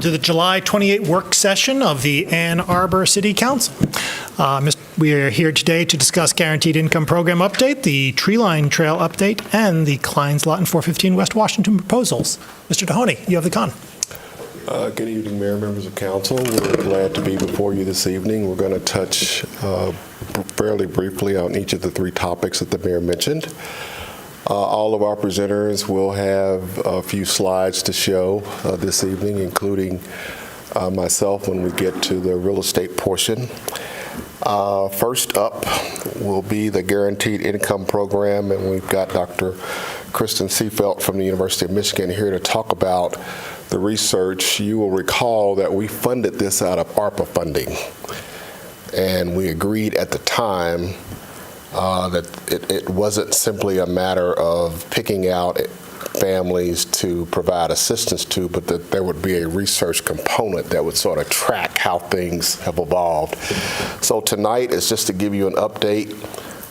to the July 28 work session of the Ann Arbor City Council. We are here today to discuss Guaranteed Income Program update, the Tree Line Trail update, and the Klein's Lot and 415 West Washington proposals. Mr. Mahoney, you have the con. Good evening, Mayor, members of council. We're glad to be before you this evening. We're going to touch fairly briefly on each of the three topics that the mayor mentioned. All of our presenters will have a few slides to show this evening, including myself when we get to the real estate portion. First up will be the Guaranteed Income Program, and we've got Dr. Kristen Seefeld from the University of Michigan here to talk about the research. You will recall that we funded this out of ARPA funding, and we agreed at the time that it wasn't simply a matter of picking out families to provide assistance to, but that there would be a research component that would sort of track how things have evolved. So tonight is just to give you an update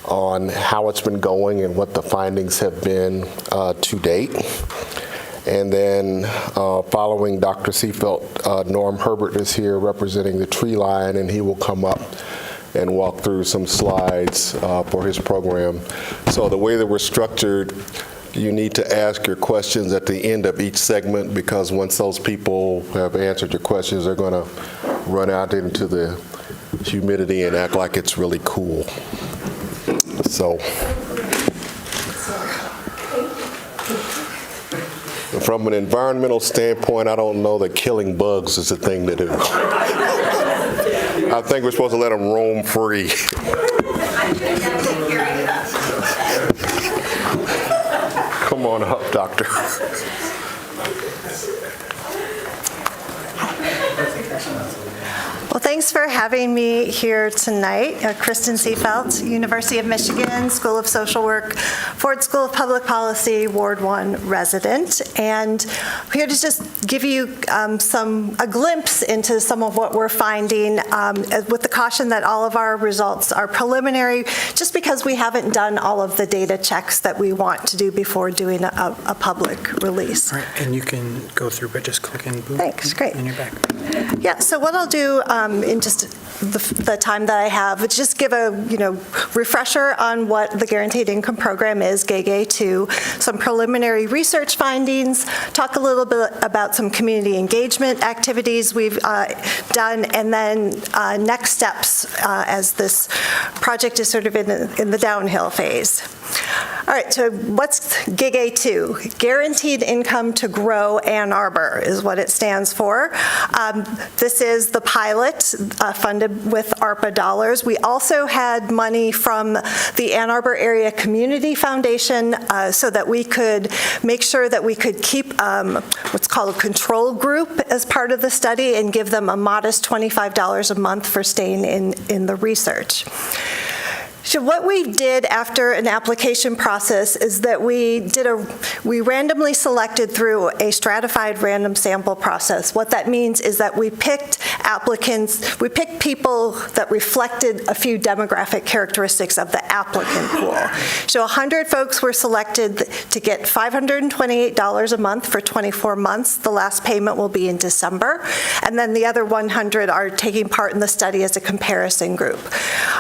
on how it's been going and what the findings have been to date. And then following Dr. Seefeld, Norm Herbert is here representing the Tree Line, and he will come up and walk through some slides for his program. So the way that we're structured, you need to ask your questions at the end of each segment, because once those people have answered your questions, they're going to run out into the humidity and act like it's really cool. So from an environmental standpoint, I don't know that killing bugs is the thing to do. I think we're supposed to let them roam free. Come on up, doctor. Well, thanks for having me here tonight. Kristen Seefeld, University of Michigan, School of Social Work, Ford School of Public Policy, Ward 1 resident. And I'm here to just give you a glimpse into some of what we're finding, with the caution that all of our results are preliminary, just because we haven't done all of the data checks that we want to do before doing a public release. All right, and you can go through by just clicking boom. Thanks, great. And you're back. Yeah, so what I'll do in just the time that I have, is just give a refresher on what the Guaranteed Income Program is, GAGE 2, some preliminary research findings, talk a little bit about some community engagement activities we've done, and then next steps as this project is sort of in the downhill phase. All right, so what's GAGE 2? Guaranteed Income to Grow Ann Arbor is what it stands for. This is the pilot funded with ARPA dollars. We also had money from the Ann Arbor Area Community Foundation so that we could make sure that we could keep what's called a control group as part of the study and give them a modest $25 a month for staying in the research. So what we did after an application process is that we randomly selected through a stratified random sample process. What that means is that we picked people that reflected a few demographic characteristics of the applicant pool. So 100 folks were selected to get $528 a month for 24 months. The last payment will be in December. And then the other 100 are taking part in the study as a comparison group.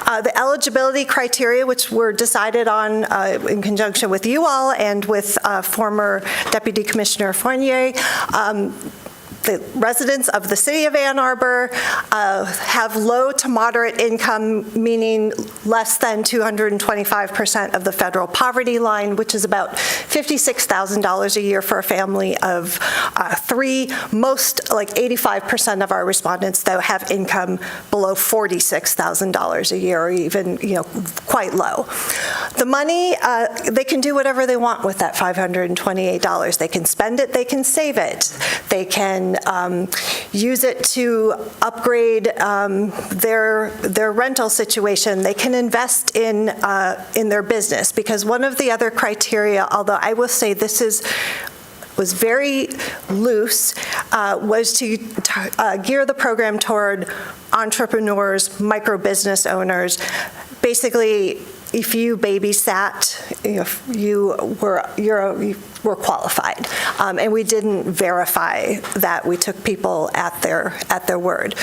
The eligibility criteria, which were decided on in conjunction with you all and with former Deputy Commissioner Fournier, the residents of the city of Ann Arbor have low to moderate income, meaning less than 225% of the federal poverty line, which is about $56,000 a year for a family of three. Most, like 85% of our respondents, though, have income below $46,000 a year, or even quite low. The money, they can do whatever they want with that $528. They can spend it, they can save it, they can use it to upgrade their rental situation. They can invest in their business, because one of the other criteria, although I will say this was very loose, was to gear the program toward entrepreneurs, micro business owners. Basically, if you babysat, if you were qualified. And we didn't verify that. We took people at their word.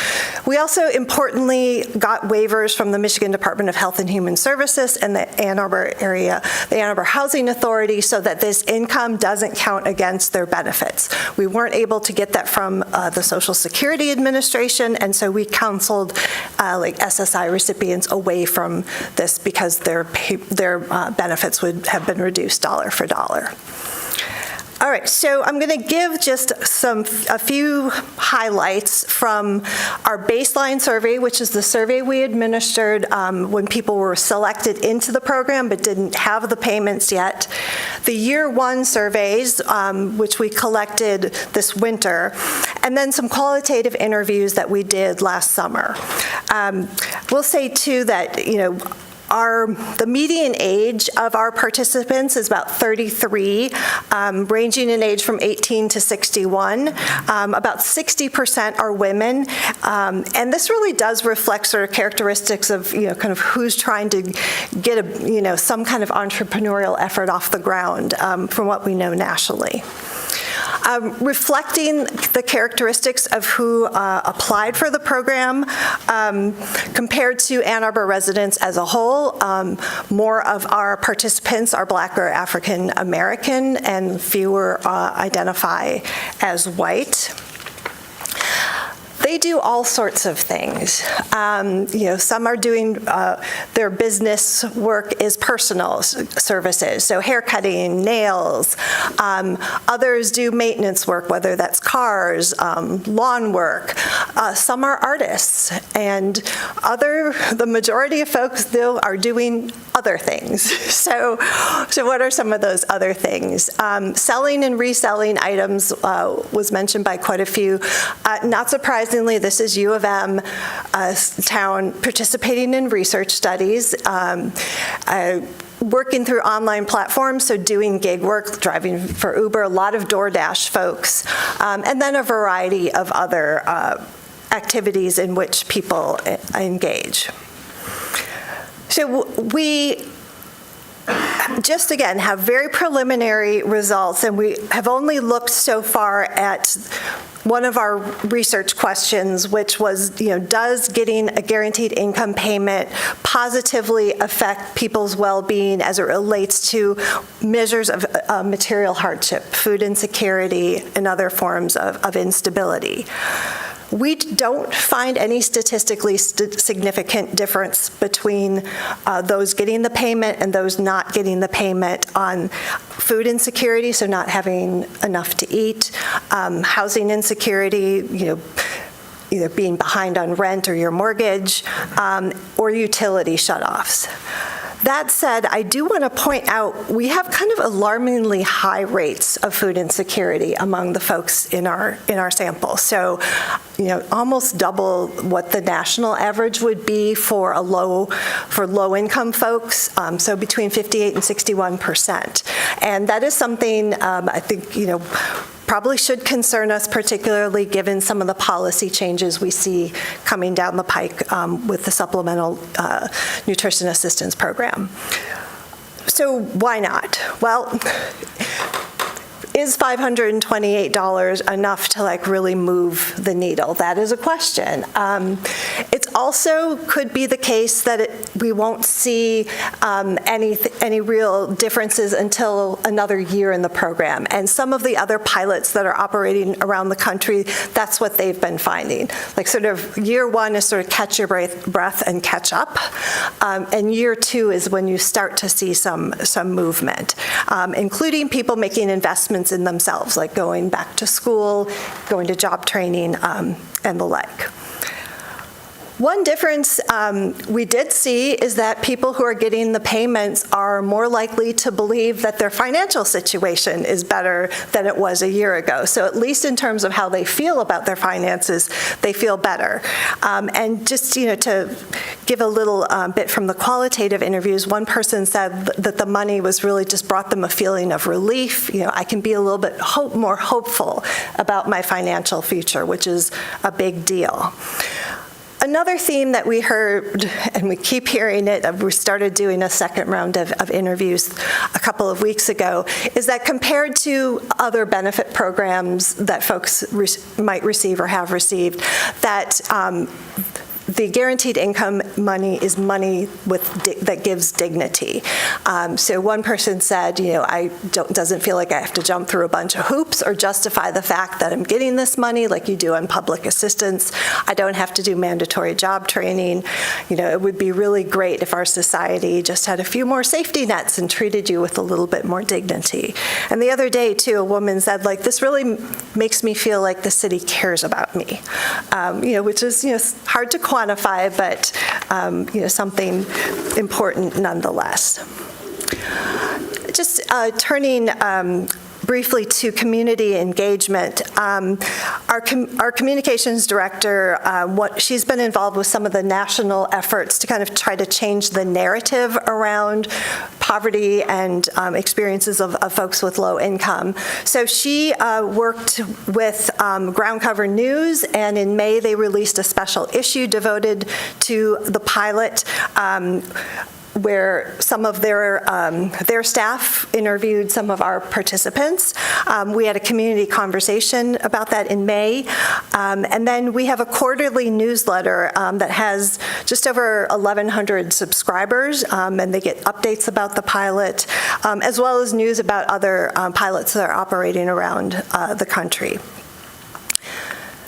We also importantly got waivers from the Michigan Department of Health and Human Services and the Ann Arbor Housing Authority so that this income doesn't count against their benefits. We weren't able to get that from the Social Security Administration, and so we counseled like SSI recipients away from this because their benefits would have been reduced dollar for dollar. All right, so I'm going to give just a few highlights from our baseline survey, which is the survey we administered when people were selected into the program but didn't have the payments yet. The year one surveys, which we collected this winter, and then some qualitative interviews that we did last summer. We'll say too that, the median age of our participants is about 33, ranging in age from 18 to 61. About 60% are women, and this really does reflect sort of characteristics of kind of who's trying to get some kind of entrepreneurial effort off the ground from what we know nationally. Reflecting the characteristics of who applied for the program compared to Ann Arbor residents as a whole, more of our participants are Black or African American and fewer identify as white. They do all sorts of things. Some are doing, their business work is personal services, so haircutting, nails. Others do maintenance work, whether that's cars, lawn work. Some are artists, and the majority of folks, though, are doing other things. So what are some of those other things? Selling and reselling items was mentioned by quite a few. Not surprisingly, this is U of M town participating in research studies, working through online platforms, so doing gig work, driving for Uber, a lot of DoorDash folks, and then a variety of other activities in which people engage. So we just, again, have very preliminary results, and we have only looked so far at one of our research questions, which was, does getting a guaranteed income payment positively affect people's well-being as it relates to measures of material hardship, food insecurity, and other forms of instability? We don't find any statistically significant difference between those getting the payment and those not getting the payment on food insecurity, so not having enough to eat, housing insecurity, either being behind on rent or your mortgage, or utility shutoffs. That said, I do want to point out we have kind of alarmingly high rates of food insecurity among the folks in our sample. So, almost double what the national average would be for low-income folks. So between 58 and 61%, and that is something I think probably should concern us, particularly given some of the policy changes we see coming down the pike with the Supplemental Nutrition Assistance Program. So why not? Well, is $528 enough to really move the needle? That is a question. It's also could be the case that we won't see any real differences until another year in the program. And some of the other pilots that are operating around the country, that's what they've been finding. Sort of year one is sort of catch your breath and catch up. And year two is when you start to see some movement, including people making investments in themselves, like going back to school, going to job training, and the like. One difference we did see is that people who are getting the payments are more likely to believe that their financial situation is better than it was a year ago. So at least in terms of how they feel about their finances, they feel better. And just to give a little bit from the qualitative interviews, one person said that the money was really just brought them a feeling of relief. I can be a little bit more hopeful about my financial future, which is a big deal. Another theme that we heard, and we keep hearing it, we started doing a second round of interviews a couple of weeks ago, is that compared to other benefit programs that folks might receive or have received, that the guaranteed income money is money that gives dignity. So one person said, doesn't feel like I have to jump through a bunch of hoops or justify the fact that I'm getting this money like you do on public assistance. I don't have to do mandatory job training. It would be really great if our society just had a few more safety nets and treated you with a little bit more dignity. And the other day, too, a woman said, this really makes me feel like the city cares about me, which is hard to quantify, but something important nonetheless. Just turning briefly to community engagement. Our communications director, she's been involved with some of the national efforts to kind of try to change the narrative around poverty and experiences of folks with low income. So she worked with Ground Cover News, and in May they released a special issue devoted to the pilot, where some of their staff interviewed some of our participants. We had a community conversation about that in May. And then we have a quarterly newsletter that has just over 1,100 subscribers, and they get updates about the pilot, as well as news about other pilots that are operating around the country.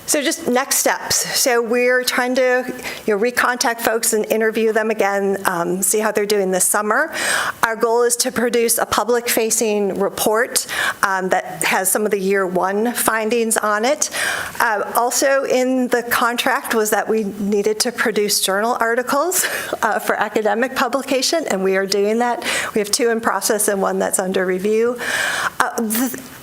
So just next steps. So we're trying to recontact folks and interview them again, see how they're doing this summer. Our goal is to produce a public-facing report that has some of the year one findings on it. Also in the contract was that we needed to produce journal articles for academic publication, and we are doing that. We have 2 in process and 1 that's under review.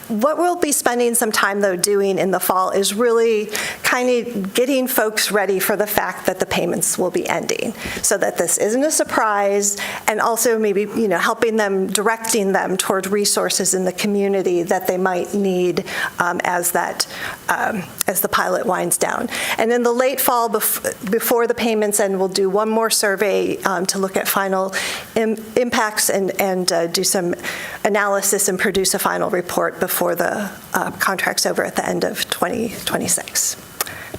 What we'll be spending some time, though, doing in the fall is really kind of getting folks ready for the fact that the payments will be ending, so that this isn't a surprise, and also maybe helping them, directing them toward resources in the community that they might need as the pilot winds down. And in the late fall, before the payments end, we'll do one more survey to look at final impacts and do some analysis and produce a final report before the contract's over at the end of 2026.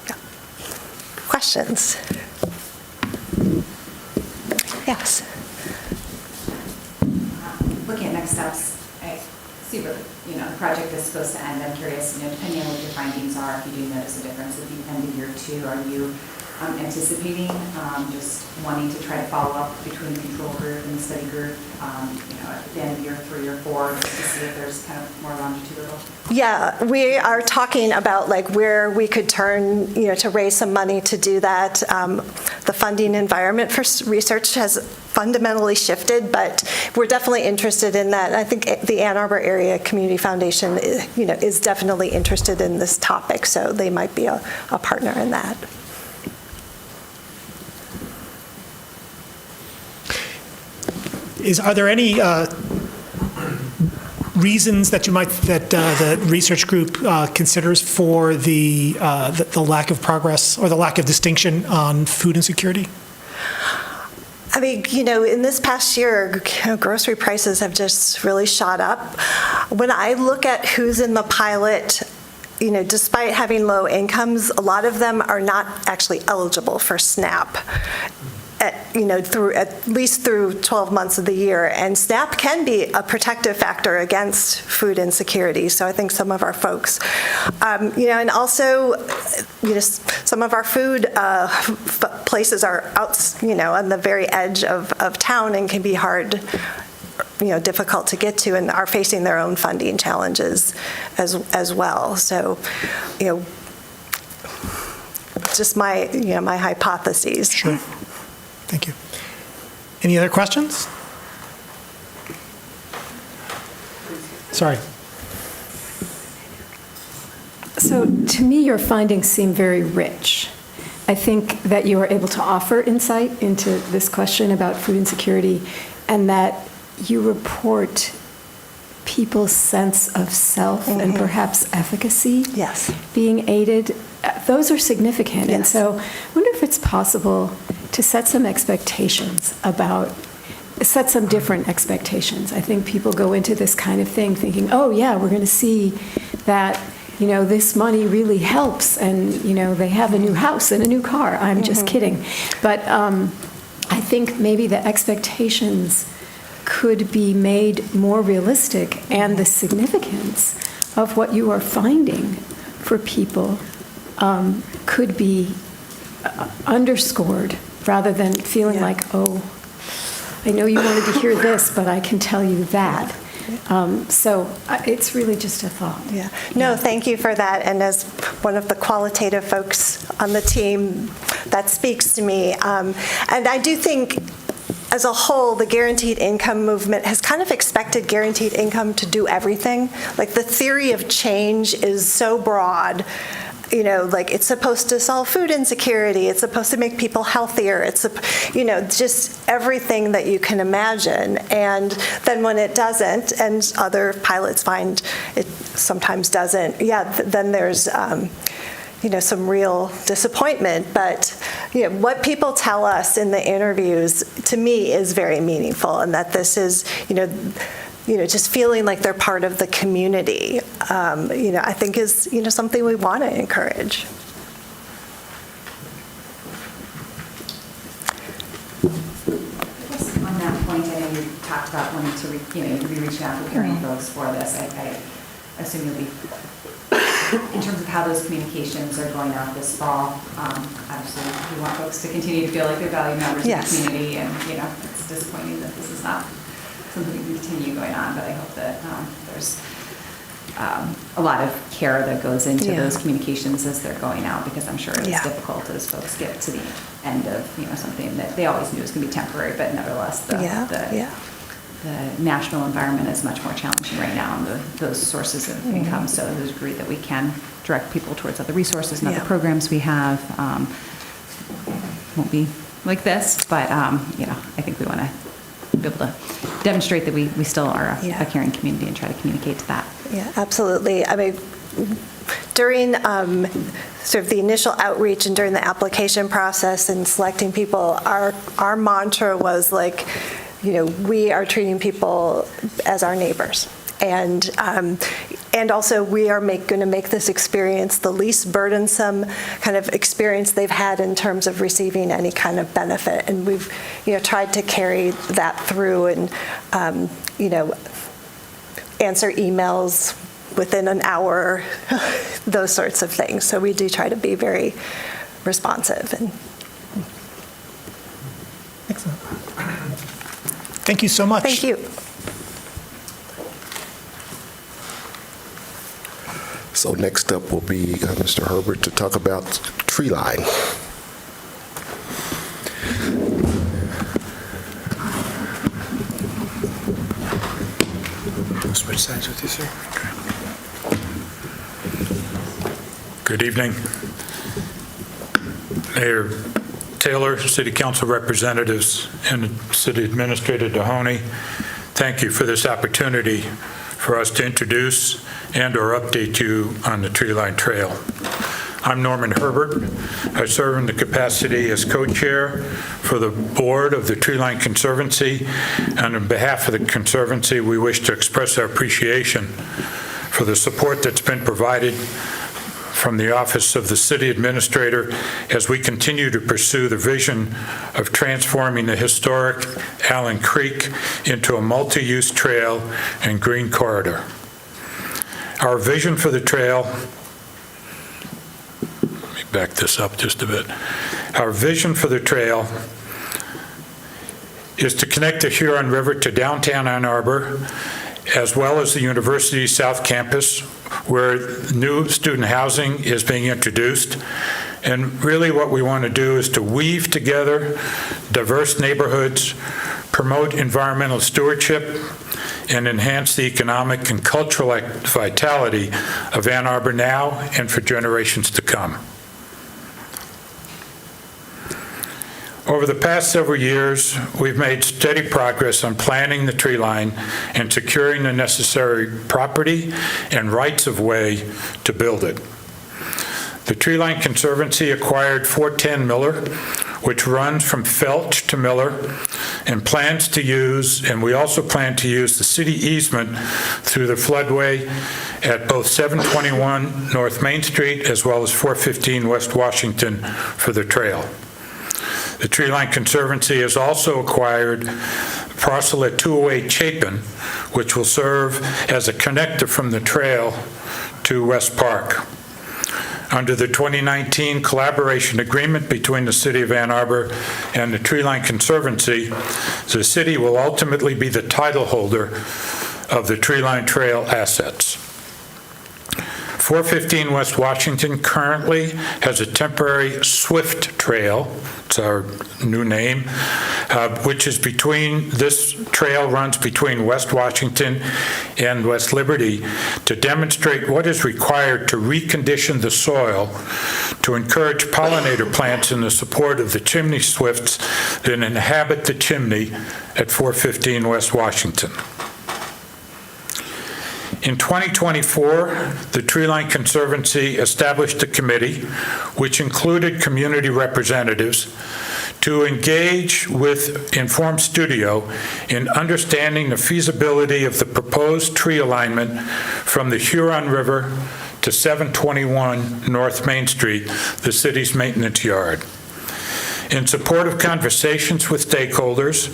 Yeah. Questions? Yes. Looking at next steps, I see where the project is supposed to end. I'm curious, depending on what your findings are, if you do notice a difference at the end of year 2, are you anticipating just wanting to try to follow up between the control group and the study group, at the end of year 3 or 4, just to see if there's kind of more longitudinal? Yeah, we are talking about where we could turn, to raise some money to do that. The funding environment for research has fundamentally shifted, but we're definitely interested in that. And I think the Ann Arbor Area Community Foundation, is definitely interested in this topic, so they might be a partner in that. Are there any reasons that the research group considers for the lack of progress or the lack of distinction on food insecurity? I mean, in this past year, grocery prices have just really shot up. When I look at who's in the pilot, despite having low incomes, a lot of them are not actually eligible for SNAP. At least through 12 months of the year. And SNAP can be a protective factor against food insecurity. So I think some of our folks, and also, some of our food places are out, on the very edge of town and can be hard, difficult to get to, and are facing their own funding challenges as well. So, just my, my hypotheses. Sure. Thank you. Any other questions? Sorry. So to me, your findings seem very rich. I think that you are able to offer insight into this question about food insecurity, and that you report people's sense of self and perhaps efficacy Yes. being aided. Those are significant. Yes. And so I wonder if it's possible to set some different expectations. I think people go into this kind of thing thinking, oh yeah, we're going to see that, this money really helps, and, they have a new house and a new car. I'm just kidding. But I think maybe the expectations could be made more realistic, and the significance of what you are finding for people could be underscored, rather than feeling like, oh, I know you wanted to hear this, but I can tell you that. So it's really just a thought. Yeah. No, thank you for that. And as one of the qualitative folks on the team, that speaks to me. And I do think, as a whole, the guaranteed income movement has kind of expected guaranteed income to do everything. Like, the theory of change is so broad. Like, it's supposed to solve food insecurity. It's supposed to make people healthier. It's, just everything that you can imagine. And then when it doesn't, and other pilots find it sometimes doesn't, then there's, some real disappointment. But, what people tell us in the interviews, to me, is very meaningful, and that this is, just feeling like they're part of the community, I think is, something we want to encourage. On that point, I know you talked about wanting to, you'll be reaching out, preparing folks for this. I assume you'll be, in terms of how those communications are going out this fall, obviously we want folks to continue to feel like they're valued members of the community, and, it's disappointing that this is not something that can continue going on, but I hope that there's a lot of care that goes into those communications as they're going out, because I'm sure it's difficult as folks get to the end of something that they always knew was going to be temporary, but nevertheless the national environment is much more challenging right now, and those sources of income. So there's a degree that we can direct people towards other resources and other programs we have. Won't be like this, but I think we want to be able to demonstrate that we still are a caring community and try to communicate to that. Yeah, absolutely. I mean, during sort of the initial outreach and during the application process and selecting people, our mantra was like, we are treating people as our neighbors. And also we are going to make this experience the least burdensome kind of experience they've had in terms of receiving any kind of benefit. And we've, tried to carry that through and, answer emails within an hour, those sorts of things. So we do try to be very responsive. And Excellent. Thank you so much. thank you. So next up will be Mr. Herbert to talk about tree line. Switch sides with you, sir. Good evening. Mayor Taylor, City Council representatives, and City Administrator Mahoney, thank you for this opportunity for us to introduce and/or update you on the Tree Line Trail. I'm Norman Herbert. I serve in the capacity as co-chair for the board of the Tree Line Conservancy, and on behalf of the Conservancy, we wish to express our appreciation for the support that's been provided from the Office of the City Administrator as we continue to pursue the vision of transforming the historic Allen Creek into a multi-use trail and green corridor. Our vision for the trail, let me back this up just a bit. Our vision for the trail is to connect the Huron River to downtown Ann Arbor, as well as the University South Campus, where new student housing is being introduced. And really what we want to do is to weave together diverse neighborhoods, promote environmental stewardship, and enhance the economic and cultural vitality of Ann Arbor now and for generations to come. Over the past several years, we've made steady progress on planning the tree line and securing the necessary property and rights of way to build it. The Tree Line Conservancy acquired 410 Miller, which runs from Felch to Miller, and we also plan to use the city easement through the floodway at both 721 North Main Street as well as 415 West Washington for the trail. The Tree Line Conservancy has also acquired parcel at 208 Chapin, which will serve as a connector from the trail to West Park. Under the 2019 collaboration agreement between the City of Ann Arbor and the Tree Line Conservancy, the city will ultimately be the title holder of the Tree Line Trail assets. 415 West Washington currently has a temporary Swift Trail, it's our new name, this trail runs between West Washington and West Liberty to demonstrate what is required to recondition the soil to encourage pollinator plants in the support of the chimney swifts that inhabit the chimney at 415 West Washington. In 2024, the Tree Line Conservancy established a committee, which included community representatives, to engage with Inform Studio in understanding the feasibility of the proposed tree alignment from the Huron River to 721 North Main Street, the city's maintenance yard. In support of conversations with stakeholders,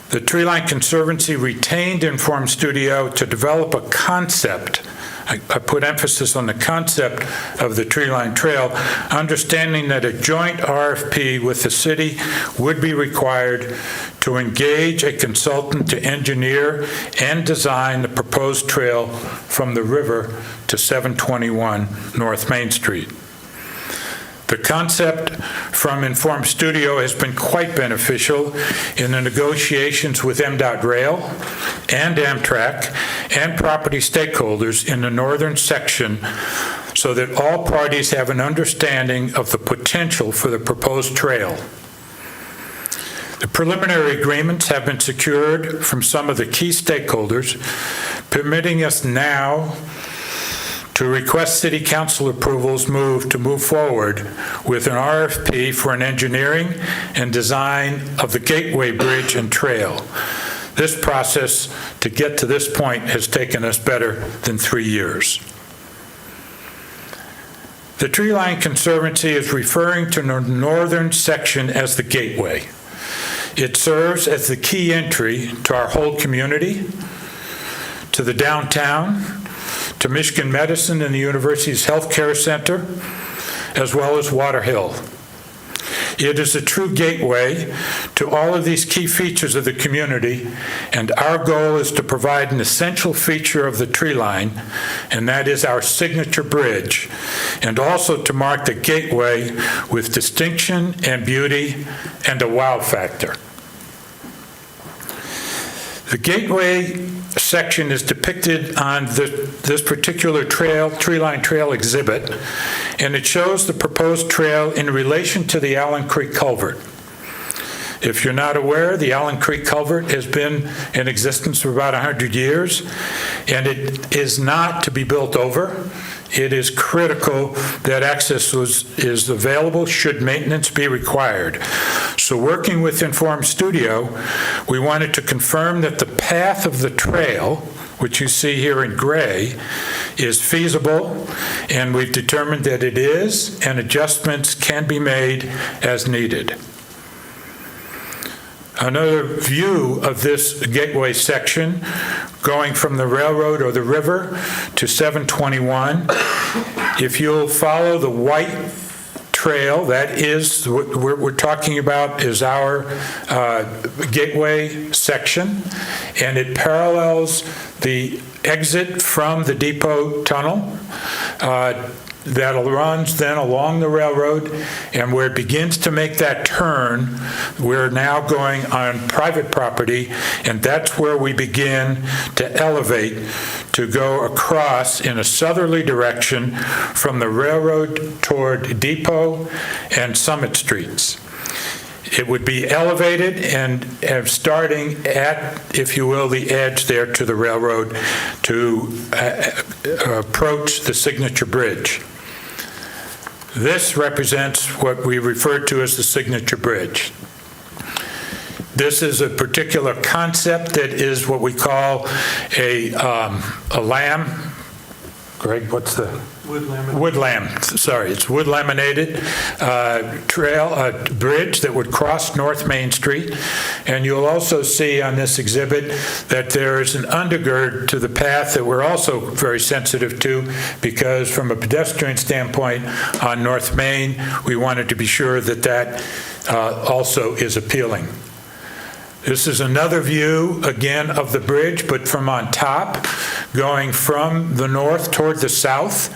the Tree Line Conservancy retained Inform Studio to develop a concept. I put emphasis on the concept of the Tree Line Trail, understanding that a joint RFP with the city would be required to engage a consultant to engineer and design the proposed trail from the river to 721 North Main Street. The concept from Inform Studio has been quite beneficial in the negotiations with MDOT Rail and Amtrak and property stakeholders in the northern section so that all parties have an understanding of the potential for the proposed trail. The preliminary agreements have been secured from some of the key stakeholders, permitting us now to request City Council approvals to move forward with an RFP for an engineering and design of the Gateway Bridge and Trail. This process to get to this point has taken us better than 3 years. The Tree Line Conservancy is referring to the northern section as the Gateway. It serves as the key entry to our whole community, to the downtown, to Michigan Medicine and the university's healthcare center, as well as Water Hill. It is a true gateway to all of these key features of the community, and our goal is to provide an essential feature of the tree line, and that is our signature bridge, and also to mark the gateway with distinction and beauty and a wow factor. The gateway section is depicted on this particular tree line trail exhibit, and it shows the proposed trail in relation to the Allen Creek culvert. If you're not aware, the Allen Creek culvert has been in existence for about 100 years, and it is not to be built over. It is critical that access is available should maintenance be required. So working with Inform Studio, we wanted to confirm that the path of the trail, which you see here in gray, is feasible, and we've determined that it is, and adjustments can be made as needed. Another view of this gateway section, going from the railroad or the river to 721, if you'll follow the white trail, that is what we're talking about is our gateway section, and it parallels the exit from the depot tunnel that runs then along the railroad, and where it begins to make that turn, we're now going on private property, and that's where we begin to elevate to go across in a southerly direction from the railroad toward Depot and Summit Streets. It would be elevated and starting at, if you will, the edge there to the railroad to approach the signature bridge. This represents what we refer to as the signature bridge. This is a particular concept that is what we call a lamb. Greg, what's the? Wood lamb, sorry, it's wood laminated bridge that would cross North Main Street. And you'll also see on this exhibit that there is an undergird to the path that we're also very sensitive to, because from a pedestrian standpoint on North Main, we wanted to be sure that that also is appealing. This is another view, again, of the bridge, but from on top, going from the north toward the south.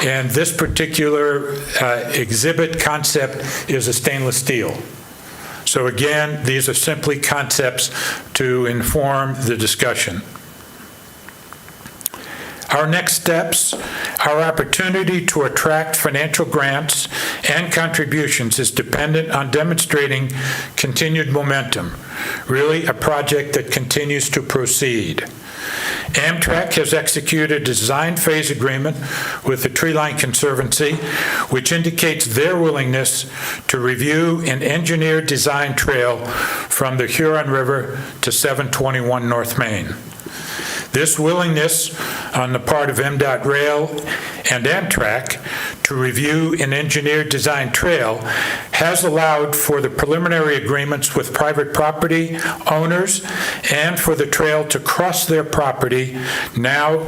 And this particular exhibit concept is a stainless steel. So again, these are simply concepts to inform the discussion. Our next steps, our opportunity to attract financial grants and contributions is dependent on demonstrating continued momentum, really a project that continues to proceed. Amtrak has executed a design phase agreement with the Treeline Conservancy, which indicates their willingness to review an engineered design trail from the Huron River to 721 North Main. This willingness on the part of MDOT Rail and Amtrak to review an engineered design trail has allowed for the preliminary agreements with private property owners and for the trail to cross their property, now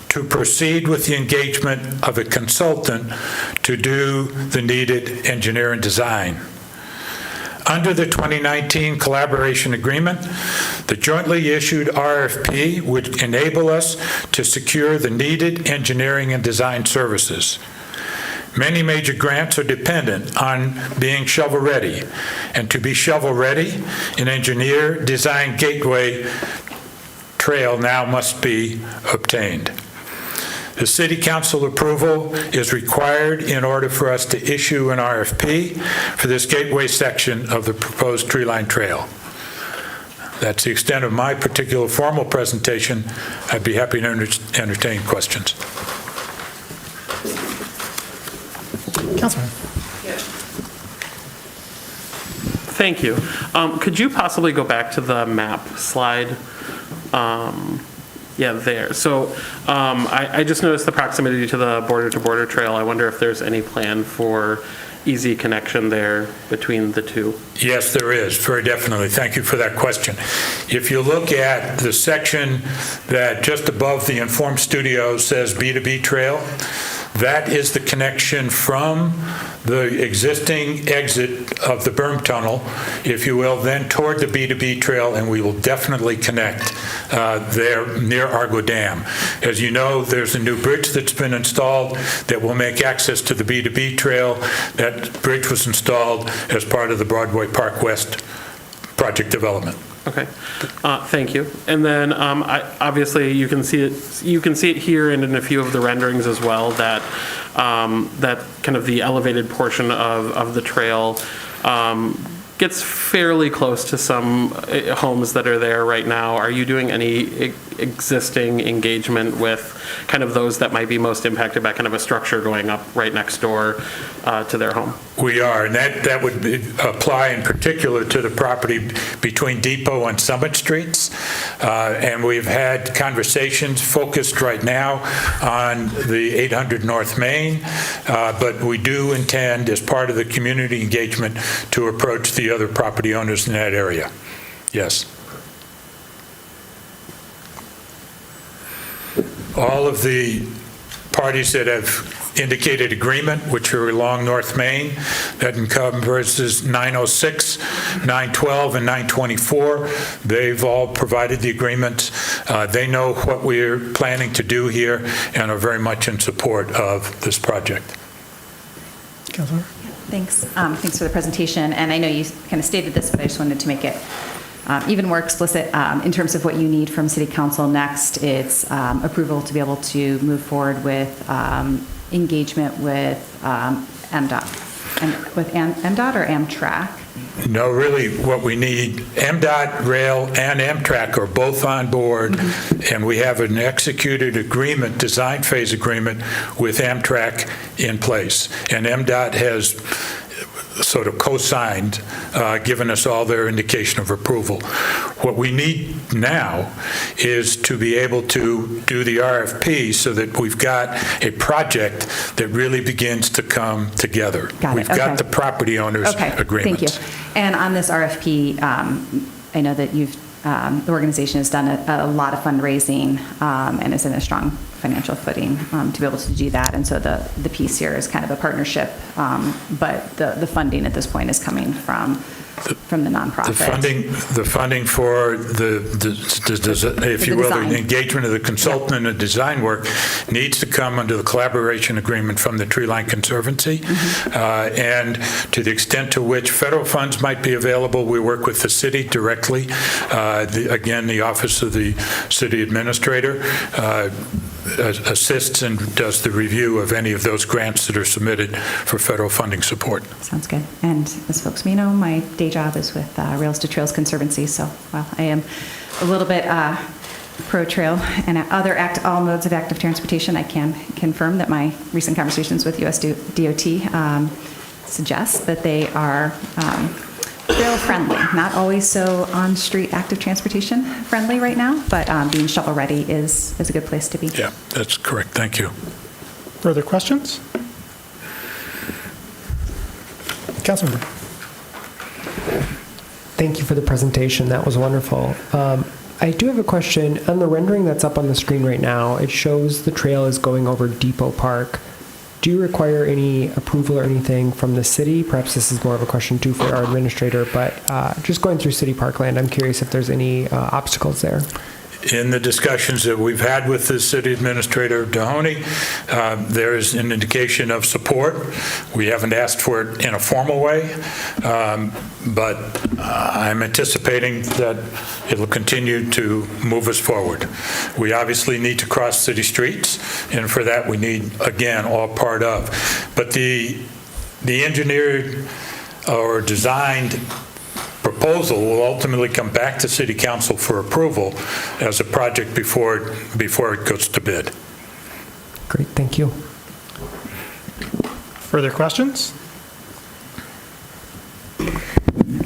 to proceed with the engagement of a consultant to do the needed engineering design. Under the 2019 collaboration agreement, the jointly issued RFP would enable us to secure the needed engineering and design services. Many major grants are dependent on being shovel-ready, and to be shovel-ready, an engineer design gateway trail now must be obtained. The City Council approval is required in order for us to issue an RFP for this gateway section of the proposed Treeline Trail. That's the extent of my particular formal presentation. I'd be happy to entertain questions. Councilman. Thank you. Could you possibly go back to the map slide? Yeah, there. So I just noticed the proximity to the border-to-border trail. I wonder if there's any plan for easy connection there between the two. Yes, there is, very definitely. Thank you for that question. If you look at the section that just above the Inform Studio says B2B Trail, that is the connection from the existing exit of the berm tunnel, if you will, then toward the B2B trail, and we will definitely connect there near Argo Dam. As you know, there's a new bridge that's been installed that will make access to the B2B trail. That bridge was installed as part of the Broadway Park West project development. Okay, thank you. And then obviously you can see it. You can see it here and in a few of the renderings as well. That that kind of the elevated portion of the trail gets fairly close to some homes that are there right now. Are you doing any existing engagement with kind of those that might be most impacted by kind of a structure going up right next door to their home? We are, and that would apply in particular to the property between Depot and Summit Streets. And we've had conversations focused right now on the 800 North Main, but we do intend, as part of the community engagement, to approach the other property owners in that area. Yes. All of the parties that have indicated agreement, which are along North Main, that encompasses 906, 912, and 924. They've all provided the agreements. They know what we're planning to do here and are very much in support of this project. Councilor. Thanks. Thanks for the presentation. And I know you kind of stated this, but I just wanted to make it even more explicit in terms of what you need from City Council next. It's approval to be able to move forward with engagement with MDOT. And with MDOT or Amtrak? No, really, what we need, MDOT, Rail, and Amtrak are both on board, and we have an executed agreement, design phase agreement, with Amtrak in place. And MDOT has sort of co-signed, given us all their indication of approval. What we need now is to be able to do the RFP so that we've got a project that really begins to come together. Got it, We've got okay. the property owners' agreements. Thank you. And on this RFP, I know that the organization has done a lot of fundraising and is in a strong financial footing to be able to do that. And so the piece here is kind of a partnership, but the funding at this point is coming from the nonprofit. The funding for if you will, design. the engagement of the consultant and the design work needs to come under the collaboration agreement from the Tree Line Conservancy. And to the extent to which federal funds might be available, we work with the city directly. Again, the Office of the City Administrator assists and does the review of any of those grants that are submitted for federal funding support. Sounds good. And as folks may know, my day job is with Rails to Trails Conservancy. So while I am a little bit pro-trail and all modes of active transportation, I can confirm that my recent conversations with US DOT suggest that they are trail friendly, not always so on-street active transportation friendly right now, but being shovel ready is a good place to be. Yeah, that's correct. Thank you. Further questions? Councilmember. Thank you for the presentation. That was wonderful. I do have a question. On the rendering that's up on the screen right now, it shows the trail is going over Depot Park. Do you require any approval or anything from the city? Perhaps this is more of a question too for our administrator, but just going through city parkland, I'm curious if there's any obstacles there. In the discussions that we've had with the city administrator, Mahoney, there is an indication of support. We haven't asked for it in a formal way, but I'm anticipating that it will continue to move us forward. We obviously need to cross city streets, and for that we need, again, all part of. But the engineered or designed proposal will ultimately come back to City Council for approval as a project before it goes to bid. Great, thank you. Further questions?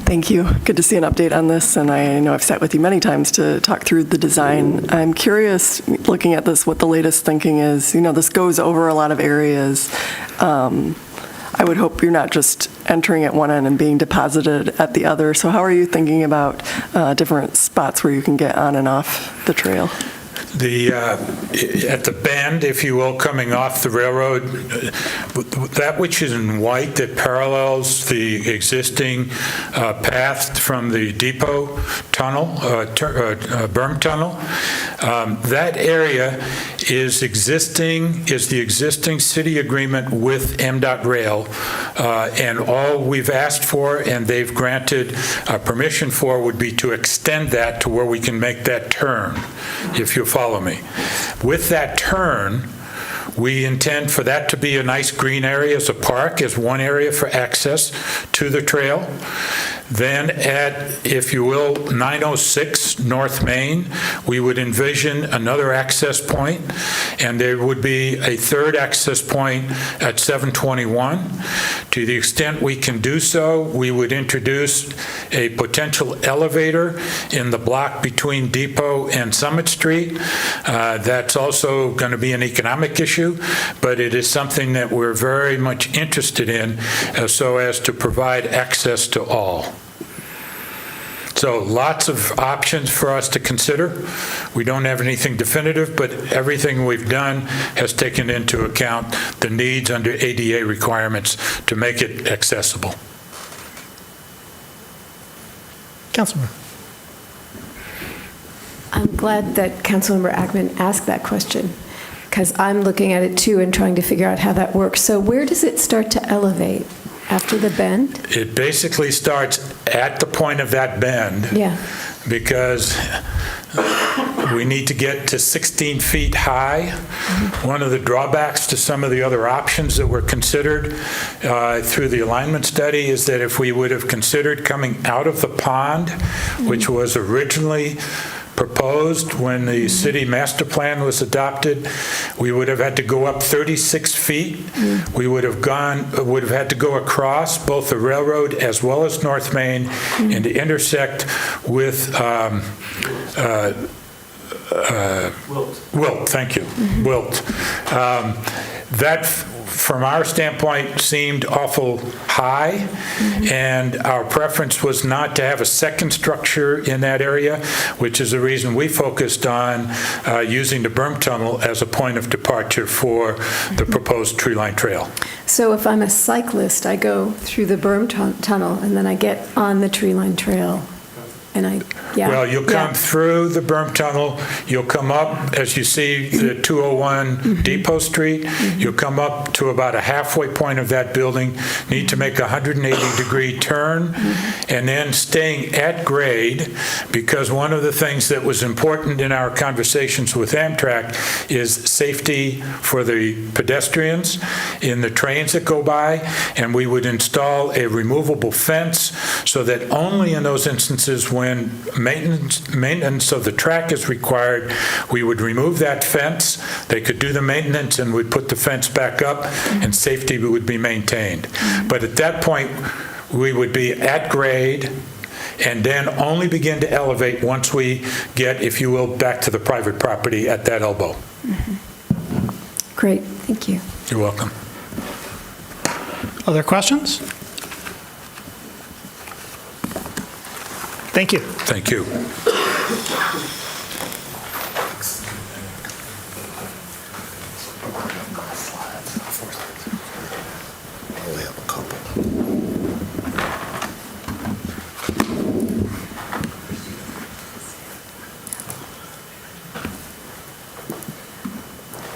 Thank you. Good to see an update on this, and I know I've sat with you many times to talk through the design. I'm curious, looking at this, what the latest thinking is. This goes over a lot of areas. I would hope you're not just entering at one end and being deposited at the other. So how are you thinking about different spots where you can get on and off the trail? At the bend, if you will, coming off the railroad, that which is in white that parallels the existing path from the depot tunnel, berm tunnel, that area is the existing city agreement with MDOT Rail, and all we've asked for and they've granted permission for would be to extend that to where we can make that turn, if you follow me. With that turn, we intend for that to be a nice green area as a park, as one area for access to the trail. Then at, if you will, 906 North Main, we would envision another access point, and there would be a third access point at 721. To the extent we can do so, we would introduce a potential elevator in the block between Depot and Summit Street. That's also going to be an economic issue, but it is something that we're very much interested in so as to provide access to all. So lots of options for us to consider. We don't have anything definitive, but everything we've done has taken into account the needs under ADA requirements to make it accessible. Councilman. I'm glad that Councilmember Ackman asked that question, because I'm looking at it too and trying to figure out how that works. So where does it start to elevate? After the bend? It basically starts at the point of that bend. Yeah. Because We need to get to 16 feet high. One of the drawbacks to some of the other options that were considered through the alignment study is that if we would have considered coming out of the pond, which was originally proposed when the city master plan was adopted, we would have had to go up 36 feet. We would have had to go across both the railroad as well as North Main and to intersect with Wilt, thank you, Wilt. That, from our standpoint, seemed awful high, and our preference was not to have a second structure in that area, which is the reason we focused on using the berm tunnel as a point of departure for the proposed tree line trail. So if I'm a cyclist, I go through the berm tunnel, and then I get on the tree line trail, and Well, you'll come through the berm tunnel, you'll come up, as you see, the 201 Depot Street, you'll come up to about a halfway point of that building, need to make a 180-degree turn, and then staying at grade, because one of the things that was important in our conversations with Amtrak is safety for the pedestrians in the trains that go by, and we would install a removable fence so that only in those instances when maintenance of the track is required, we would remove that fence, they could do the maintenance, and we'd put the fence back up, and safety would be maintained. But at that point, we would be at grade, and then only begin to elevate once we get, if you will, back to the private property at that elbow. Great, thank you. You're welcome. Other questions? Thank you. Thank you. only have a couple.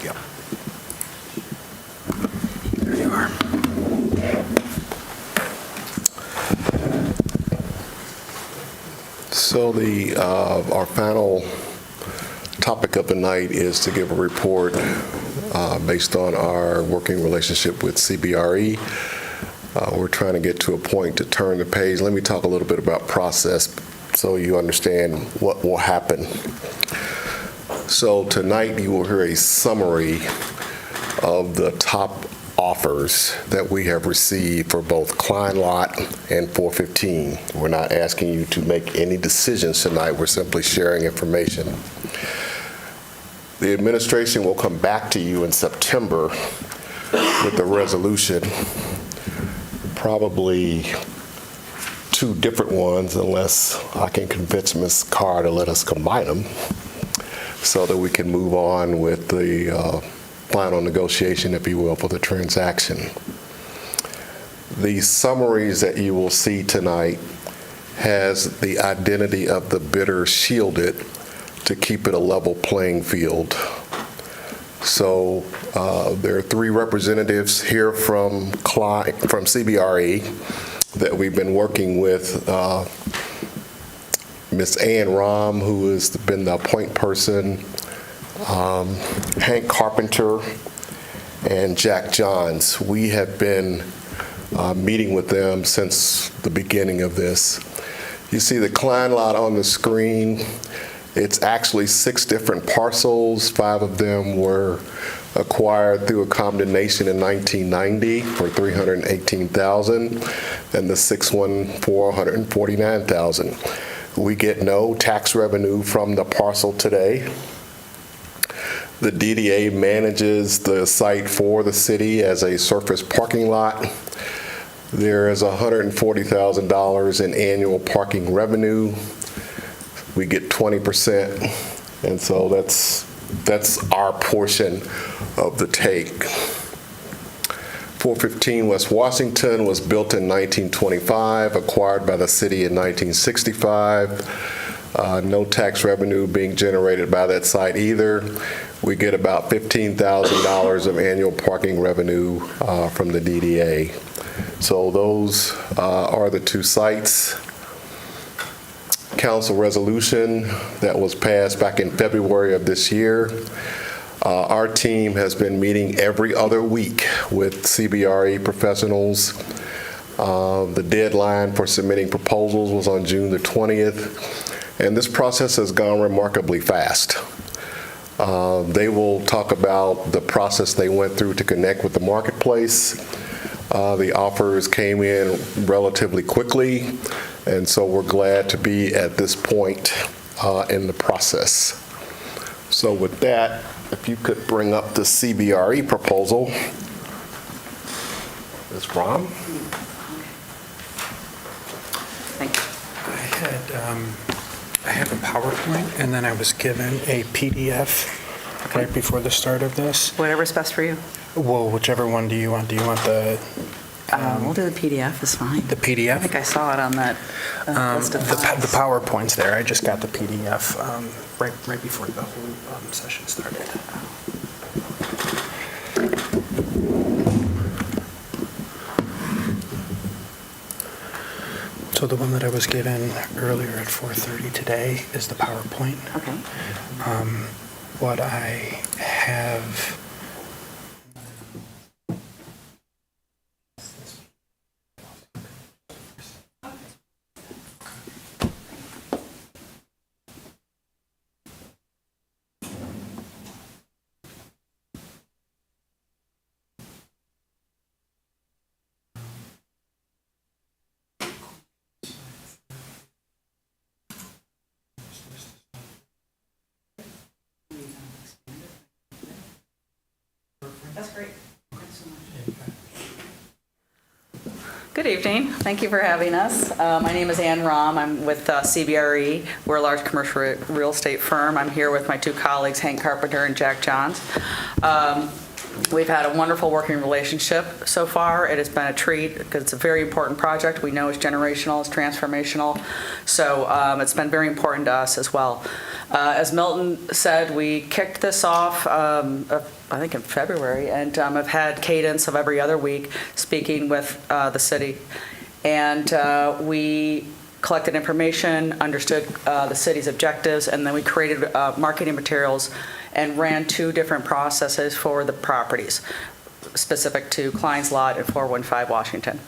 Yep. There you are. So our final topic of the night is to give a report based on our working relationship with CBRE. We're trying to get to a point to turn the page. Let me talk a little bit about process so you understand what will happen. So tonight you will hear a summary of the top offers that we have received for both Klein Lot and 415. We're not asking you to make any decisions tonight. We're simply sharing information. The administration will come back to you in September with a resolution, probably two different ones, unless I can convince Ms. Carr to let us combine them so that we can move on with the final negotiation, if you will, for the transaction. The summaries that you will see tonight has the identity of the bidder shielded to keep it a level playing field. So there are three representatives here from CBRE that we've been working with. Ms. Ann Rahm, who has been the point person, Hank Carpenter, and Jack Johns. We have been meeting with them since the beginning of this. You see the Klein Lot on the screen. It's actually 6 different parcels. 5 of them were acquired through a combination in 1990 for $318,000, and the 6th one for $149,000. We get no tax revenue from the parcel today. The DDA manages the site for the city as a surface parking lot. There is $140,000 in annual parking revenue. We get 20%, and so that's our portion of the take. 415 West Washington was built in 1925, acquired by the city in 1965. No tax revenue being generated by that site either. We get about $15,000 of annual parking revenue from the DDA. So those are the 2 sites. council resolution that was passed back in February of this year. Our team has been meeting every other week with CBRE professionals. The deadline for submitting proposals was on June the 20th, and this process has gone remarkably fast. They will talk about the process they went through to connect with the marketplace. The offers came in relatively quickly, and so we're glad to be at this point in the process. So with that, if you could bring up the CBRE proposal. Ms. Rom? I have a PowerPoint, and then I was given a PDF right before the start of this. Whatever's best for you. Well, whichever one do you want? Do you want the We'll do the PDF, is fine. the PDF? I think I saw it on that list of The files. PowerPoint's there. I just got the PDF right before the whole session started. So the one that I was given earlier at 4:30 today is the PowerPoint. Okay. What I have. That's great. Good evening. Thank you for having us. My name is Ann Rom. I'm with CBRE. We're a large commercial real estate firm. I'm here with my two colleagues, Hank Carpenter and Jack Johns. We've had a wonderful working relationship so far. It has been a treat because it's a very important project. We know it's generational, it's transformational. So it's been very important to us as well. As Milton said, we kicked this off, I think in February, and I've had cadence of every other week speaking with the city. And we collected information, understood the city's objectives, and then we created marketing materials and ran two different processes for the properties, specific to Klein's Lot and 415 Washington.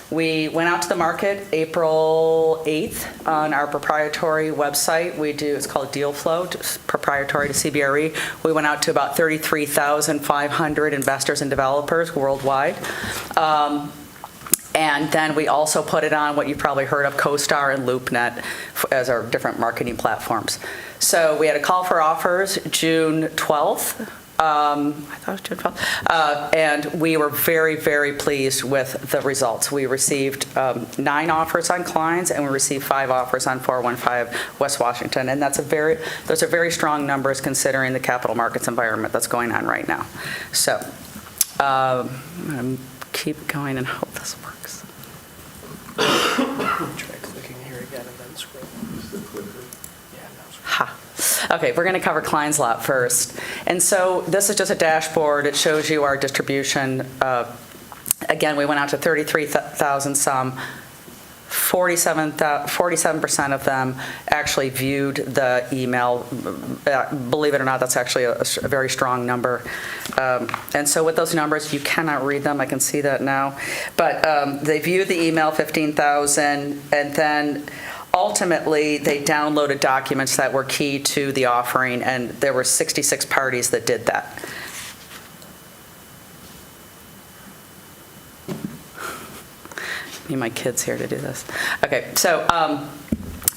We went out to the market April 8th on our proprietary website. It's called Deal Flow, proprietary to CBRE. We went out to about 33,500 investors and developers worldwide. And then we also put it on what you've probably heard of, CoStar and LoopNet as our different marketing platforms. So we had a call for offers June 12th. I thought it was June 12th. And we were very, very pleased with the results. We received 9 offers on Klein's, and we received 5 offers on 415 West Washington. And those are very strong numbers considering the capital markets environment that's going on right now. So I'm going to keep going and hope this works. Try clicking here again and then scroll. Ha. Okay, we're going to cover Klein's Lot first. And so this is just a dashboard. It shows you our distribution. Again, we went out to 33,000 some. 47% of them actually viewed the email. Believe it or not, that's actually a very strong number. And so with those numbers, you cannot read them. I can see that now. But they viewed the email, 15,000, and then ultimately they downloaded documents that were key to the offering, and there were 66 parties that did that. Need my kids here to do this. Okay, so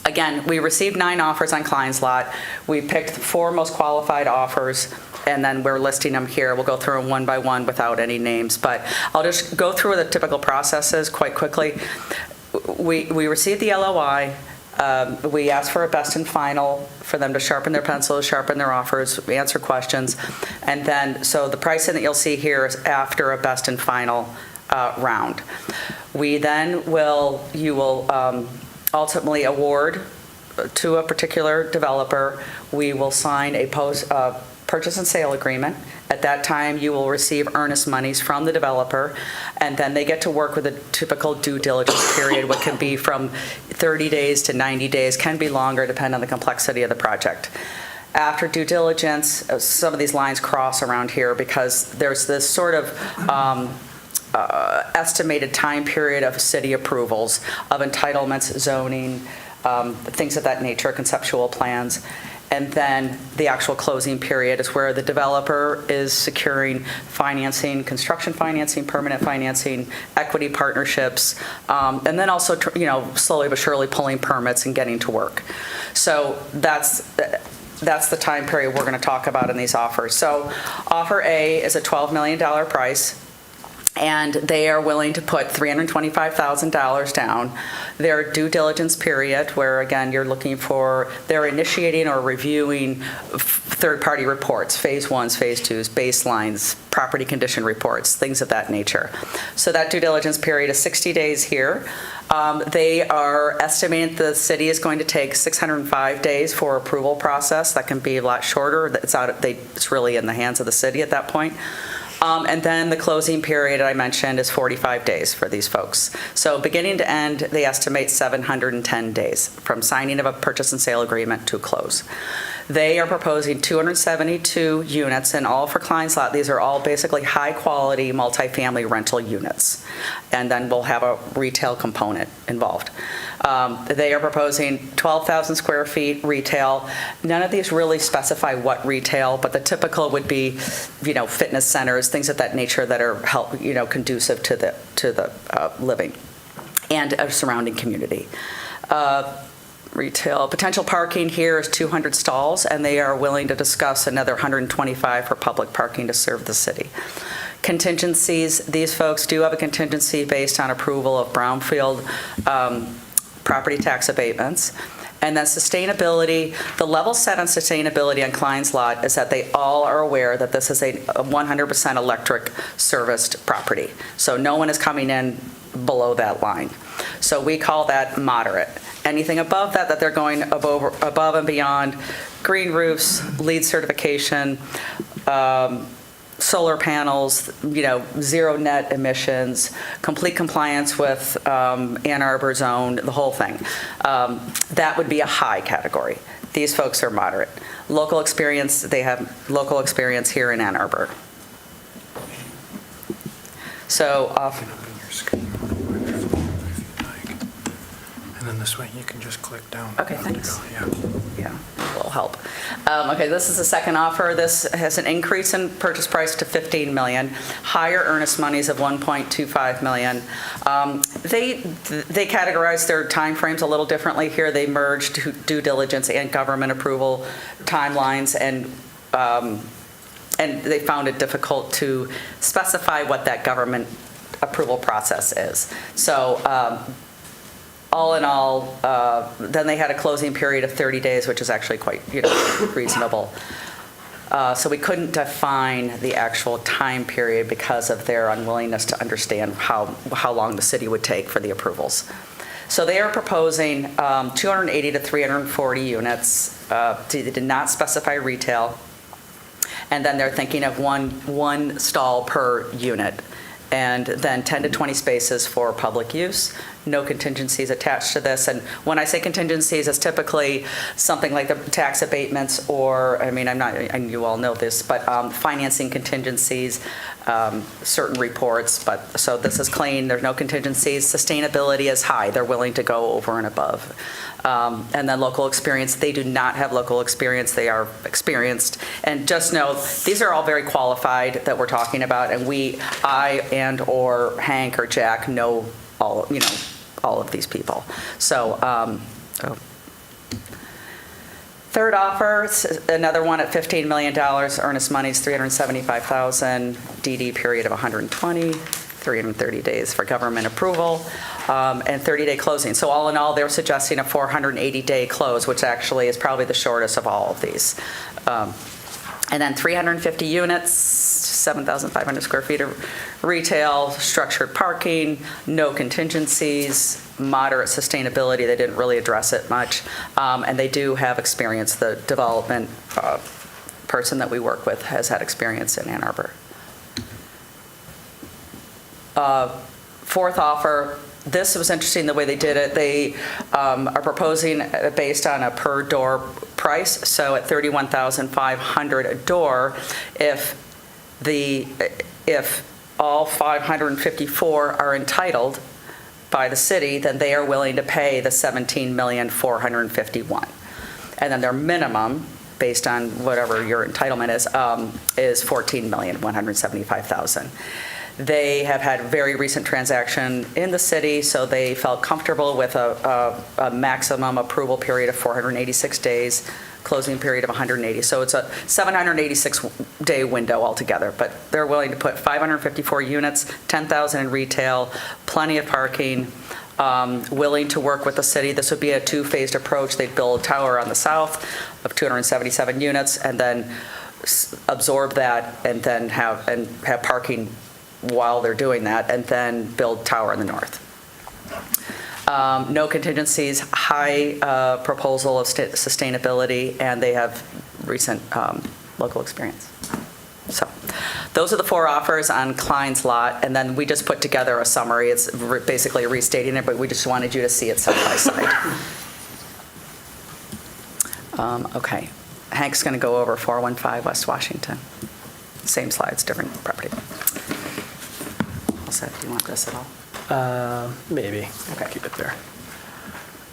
again, we received 9 offers on Klein's Lot. We picked the 4 most qualified offers, and then we're listing them here. We'll go through them one by one without any names, but I'll just go through the typical processes quite quickly. We received the LOI. We asked for a best and final for them to sharpen their pencils, sharpen their offers, answer questions, and then, so the pricing that you'll see here is after a best and final round. We then you will ultimately award to a particular developer. We will sign a purchase and sale agreement. At that time, you will receive earnest monies from the developer, and then they get to work with a typical due diligence period, what can be from 30 days to 90 days, can be longer depending on the complexity of the project. After due diligence, some of these lines cross around here because there's this sort of estimated time period of city approvals, of entitlements, zoning, things of that nature, conceptual plans. And then the actual closing period is where the developer is securing financing, construction financing, permanent financing, equity partnerships, and then also, slowly but surely pulling permits and getting to work. So that's the time period we're going to talk about in these offers. So offer A is a $12 million price, and they are willing to put $325,000 down. Their due diligence period, where again, they're initiating or reviewing third-party reports, phase ones, phase twos, baselines, property condition reports, things of that nature. So that due diligence period is 60 days here. They are estimating the city is going to take 605 days for approval process. That can be a lot shorter. It's really in the hands of the city at that point. And then the closing period I mentioned is 45 days for these folks. So beginning to end, they estimate 710 days from signing of a purchase and sale agreement to close. They are proposing 272 units, and all for Klein's Lot. These are all basically high-quality multifamily rental units. And then we'll have a retail component involved. They are proposing 12,000 square feet retail. None of these really specify what retail, but the typical would be, fitness centers, things of that nature that are conducive to the living and a surrounding community. Retail potential parking here is 200 stalls, and they are willing to discuss another 125 for public parking to serve the city. Contingencies, these folks do have a contingency based on approval of brownfield property tax abatements. And then sustainability, the level set on sustainability on Klein's Lot is that they all are aware that this is a 100% electric serviced property. So no one is coming in below that line. So we call that moderate. Anything above that they're going above and beyond, green roofs, LEED certification, solar panels, zero net emissions, complete compliance with Ann Arbor zone, the whole thing. That would be a high category. These folks are moderate. Local experience, they have local experience here in Ann Arbor. So And then this way you can just click down. Okay, thanks. Yeah. Will help. Okay, this is the second offer. This has an increase in purchase price to $15 million, higher earnest monies of $1.25 million. They categorize their timeframes a little differently here. They merged due diligence and government approval timelines, and they found it difficult to specify what that government approval process is. So all in all, then they had a closing period of 30 days, which is actually quite reasonable. So we couldn't define the actual time period because of their unwillingness to understand how long the city would take for the approvals. So they are proposing 280 to 340 units. They did not specify retail. And then they're thinking of one stall per unit, and then 10 to 20 spaces for public use. No contingencies attached to this. And when I say contingencies, it's typically something like the tax abatements or, and you all know this, but financing contingencies, certain reports. But so this is clean. There's no contingencies. Sustainability is high. They're willing to go over and above. And then local experience, they do not have local experience. They are experienced. And just know, these are all very qualified that we're talking about. And I and or Hank or Jack know all of these people. So, third offer, another one at $15 million, earnest money is $375,000, DD period of 120, 330 days for government approval, and 30-day closing. So all in all, they're suggesting a 480-day close, which actually is probably the shortest of all of these. And then 350 units, 7,500 square feet of retail, structured parking, no contingencies, moderate sustainability. They didn't really address it much. And they do have experience, the development person that we work with has had experience in Ann Arbor. Fourth offer, this was interesting the way they did it. They are proposing based on a per door price, so at $31,500 a door, if all 554 are entitled by the city, then they are willing to pay the $17,451,000. And then their minimum, based on whatever your entitlement is $14,175,000. They have had very recent transaction in the city, so they felt comfortable with a maximum approval period of 486 days, closing period of 180. So it's a 786-day window altogether, but they're willing to put 554 units, 10,000 in retail, plenty of parking, willing to work with the city. This would be a two-phased approach. They'd build a tower on the south of 277 units and then absorb that and then have parking while they're doing that, and then build tower in the north. No contingencies, high proposal of sustainability, and they have recent local experience. So those are the four offers on Klein's lot, and then we just put together a summary. It's basically restating it, but we just wanted you to see it side by side. Okay, Hank's going to go over 415 West Washington. Same slides, different property. Do you want this at all? Maybe. Okay. Keep it there.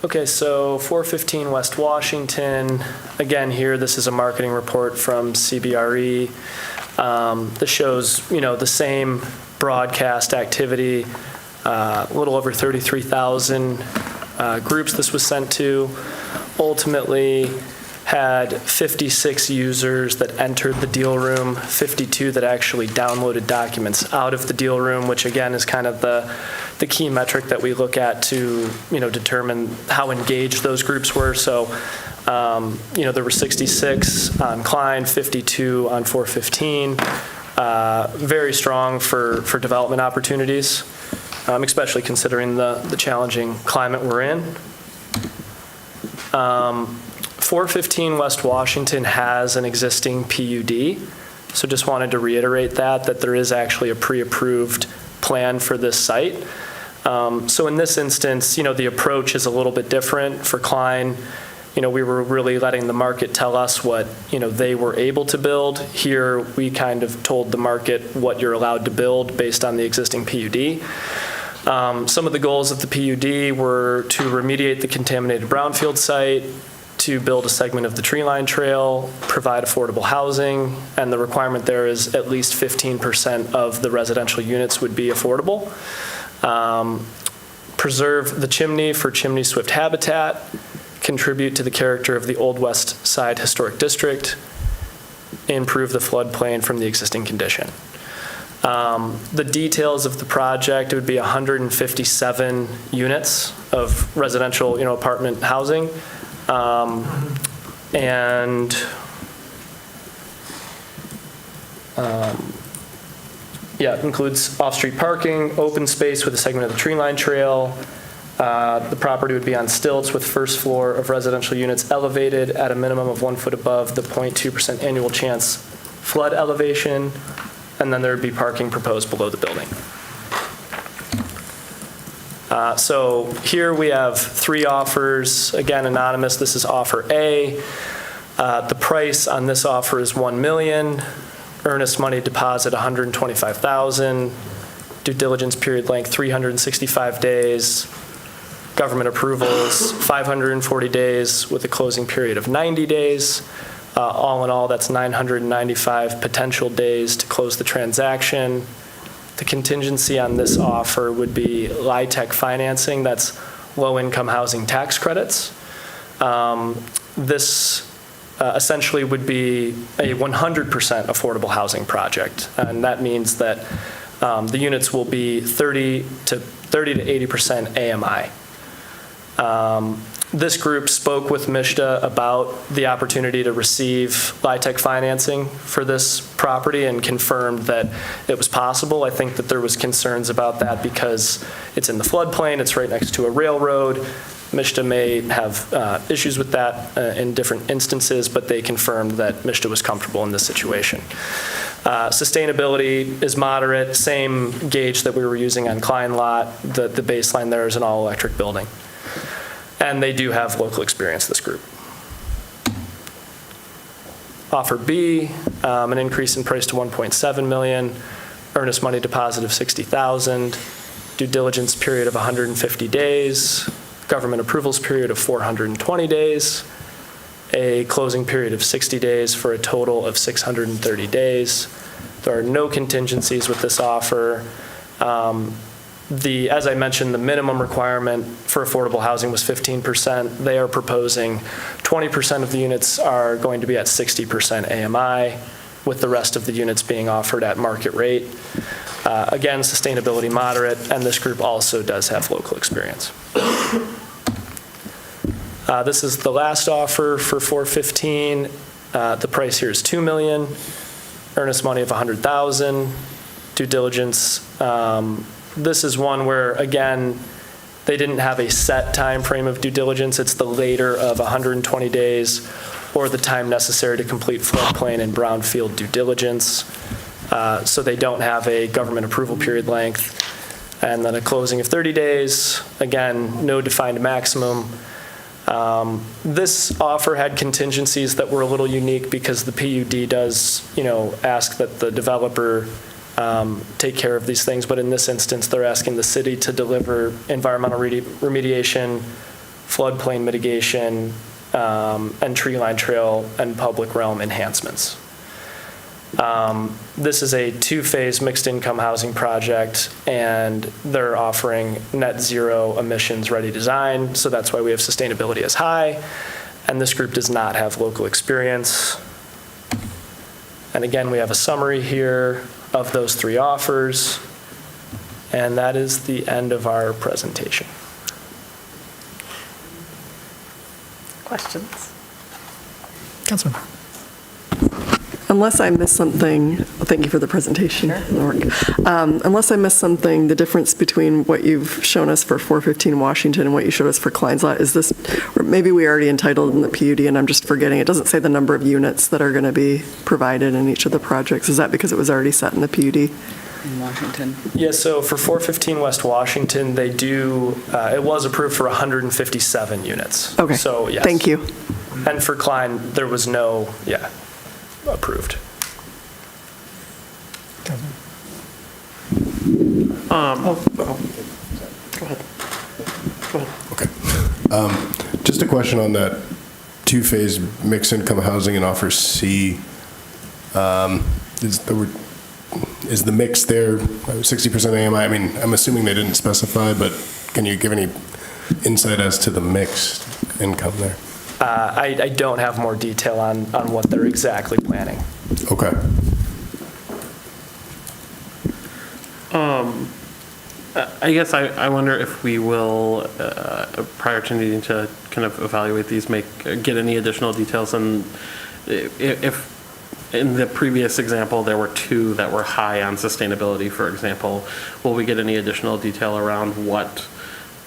Okay, so 415 West Washington. Again, here, this is a marketing report from CBRE. This shows, the same broadcast activity. A little over 33,000 groups this was sent to. Ultimately, had 56 users that entered the deal room, 52 that actually downloaded documents out of the deal room, which again is kind of the key metric that we look at to determine how engaged those groups were. So there were 66 on Klein, 52 on 415. Very strong for development opportunities, especially considering the challenging climate we're in. 415 West Washington has an existing PUD, so just wanted to reiterate that there is actually a pre-approved plan for this site. So in this instance, the approach is a little bit different. For Klein, we were really letting the market tell us what, they were able to build. Here, we kind of told the market what you're allowed to build based on the existing PUD. Some of the goals of the PUD were to remediate the contaminated brownfield site, to build a segment of the tree line trail, provide affordable housing, and the requirement there is at least 15% of the residential units would be affordable. Preserve the chimney for chimney swift habitat, contribute to the character of the Old West Side Historic District, improve the floodplain from the existing condition. The details of the project, it would be 157 units of residential, apartment housing. It includes off-street parking, open space with a segment of the tree line trail. The property would be on stilts with first floor of residential units elevated at a minimum of 1 foot above the 0.2% annual chance flood elevation, and then there would be parking proposed below the building. So here we have 3 offers, again, anonymous. This is offer A. The price on this offer is $1 million. Earnest money deposit, $125,000. Due diligence period length, 365 days. Government approvals, 540 days with a closing period of 90 days. All in all, that's 995 potential days to close the transaction. The contingency on this offer would be LIHTC financing, that's low-income housing tax credits. This essentially would be a 100% affordable housing project, and that means that the units will be 30 to 80% AMI. This group spoke with MISHDA about the opportunity to receive LIHTC financing for this property and confirmed that it was possible. I think that there was concerns about that because it's in the floodplain, it's right next to a railroad. MISTA may have issues with that in different instances, but they confirmed that MISTA was comfortable in this situation. Sustainability is moderate, same gauge that we were using on Klein Lot. The baseline there is an all-electric building. And they do have local experience, this group. Offer B, an increase in price to 1.7 million, earnest money deposit of 60,000, due diligence period of 150 days, government approvals period of 420 days, a closing period of 60 days for a total of 630 days. There are no contingencies with this offer. As I mentioned, the minimum requirement for affordable housing was 15%. They are proposing 20% of the units are going to be at 60% AMI, with the rest of the units being offered at market rate. Again, sustainability moderate, and this group also does have local experience. This is the last offer for 415. The price here is $2 million, earnest money of $100,000, due diligence. This is one where, again, they didn't have a set time frame of due diligence. It's the later of 120 days or the time necessary to complete floodplain and brownfield due diligence. So they don't have a government approval period length. And then a closing of 30 days. Again, no defined maximum. This offer had contingencies that were a little unique because the PUD does, ask that the developer take care of these things, but in this instance, they're asking the city to deliver environmental remediation, floodplain mitigation, and tree line trail and public realm enhancements. This is a two-phase mixed income housing project, and they're offering net zero emissions ready design, so that's why we have sustainability as high, and this group does not have local experience. And again, we have a summary here of those three offers, and that is the end of our presentation. Questions? Councilman. Unless I missed something, thank you for the presentation. Sure. Unless I missed something, the difference between what you've shown us for 415 Washington and what you showed us for Klein's Lot, is this, or maybe we already entitled in the PUD and I'm just forgetting, it doesn't say the number of units that are going to be provided in each of the projects. Is that because it was already set in the PUD? In Washington. Yeah, so for 415 West Washington, they do, it was approved for 157 units. Okay. So, yes. Thank you. And for Klein, there was no, approved. Go ahead. Okay. Just a question on that two-phase mixed income housing and offer C. Is the mix there 60% AMI? I mean, I'm assuming they didn't specify, but can you give any insight as to the mixed income there? I don't have more detail on what they're exactly planning. Okay. I guess I wonder if we will, prior to needing to kind of evaluate these, get any additional details. And if in the previous example there were two that were high on sustainability, for example, will we get any additional detail around what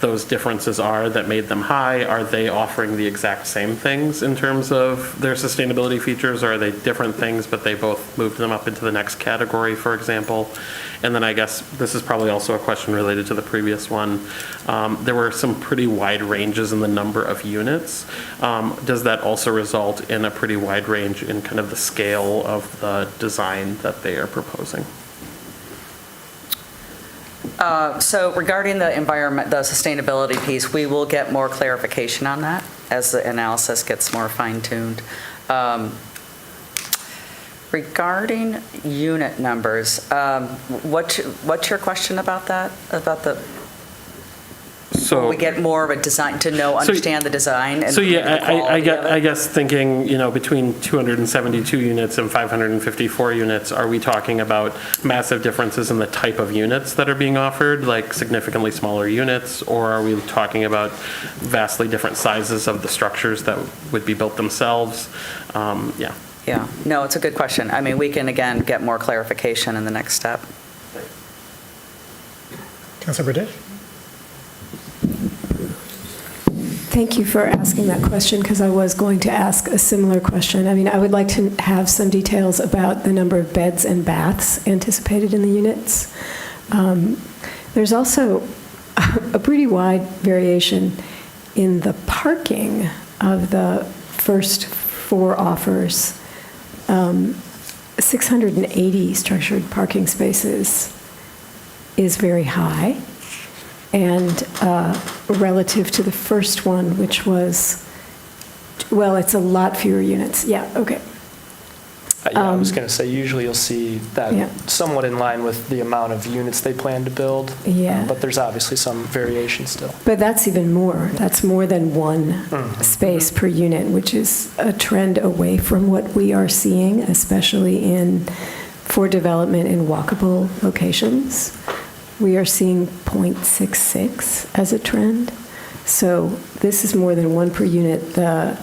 those differences are that made them high? Are they offering the exact same things in terms of their sustainability features, or are they different things, but they both moved them up into the next category, for example? And then I guess this is probably also a question related to the previous one. There were some pretty wide ranges in the number of units. Does that also result in a pretty wide range in kind of the scale of the design that they are proposing? So regarding the environment, the sustainability piece, we will get more clarification on that as the analysis gets more fine-tuned. Regarding unit numbers, what's your question about that? About the, will we get more of a design to understand the design? And so yeah, the quality of it? I guess thinking, between 272 units and 554 units, are we talking about massive differences in the type of units that are being offered, like significantly smaller units, or are we talking about vastly different sizes of the structures that would be built themselves? Yeah, no, it's a good question. I mean, we can, again, get more clarification in the next step. Councilor Bradish? Thank you for asking that question, because I was going to ask a similar question. I mean, I would like to have some details about the number of beds and baths anticipated in the units. There's also a pretty wide variation in the parking of the first 4 offers. 680 structured parking spaces is very high. And relative to the first one, which was, well, it's a lot fewer units. Yeah, okay. Yeah, I was going to say, usually you'll see that Yeah. somewhat in line with the amount of units they plan to build. Yeah. But there's obviously some variation still. But that's even more. That's more than 1 space per unit, which is a trend away from what we are seeing, especially for development in walkable locations. We are seeing 0.66 as a trend. So this is more than 1 per unit. The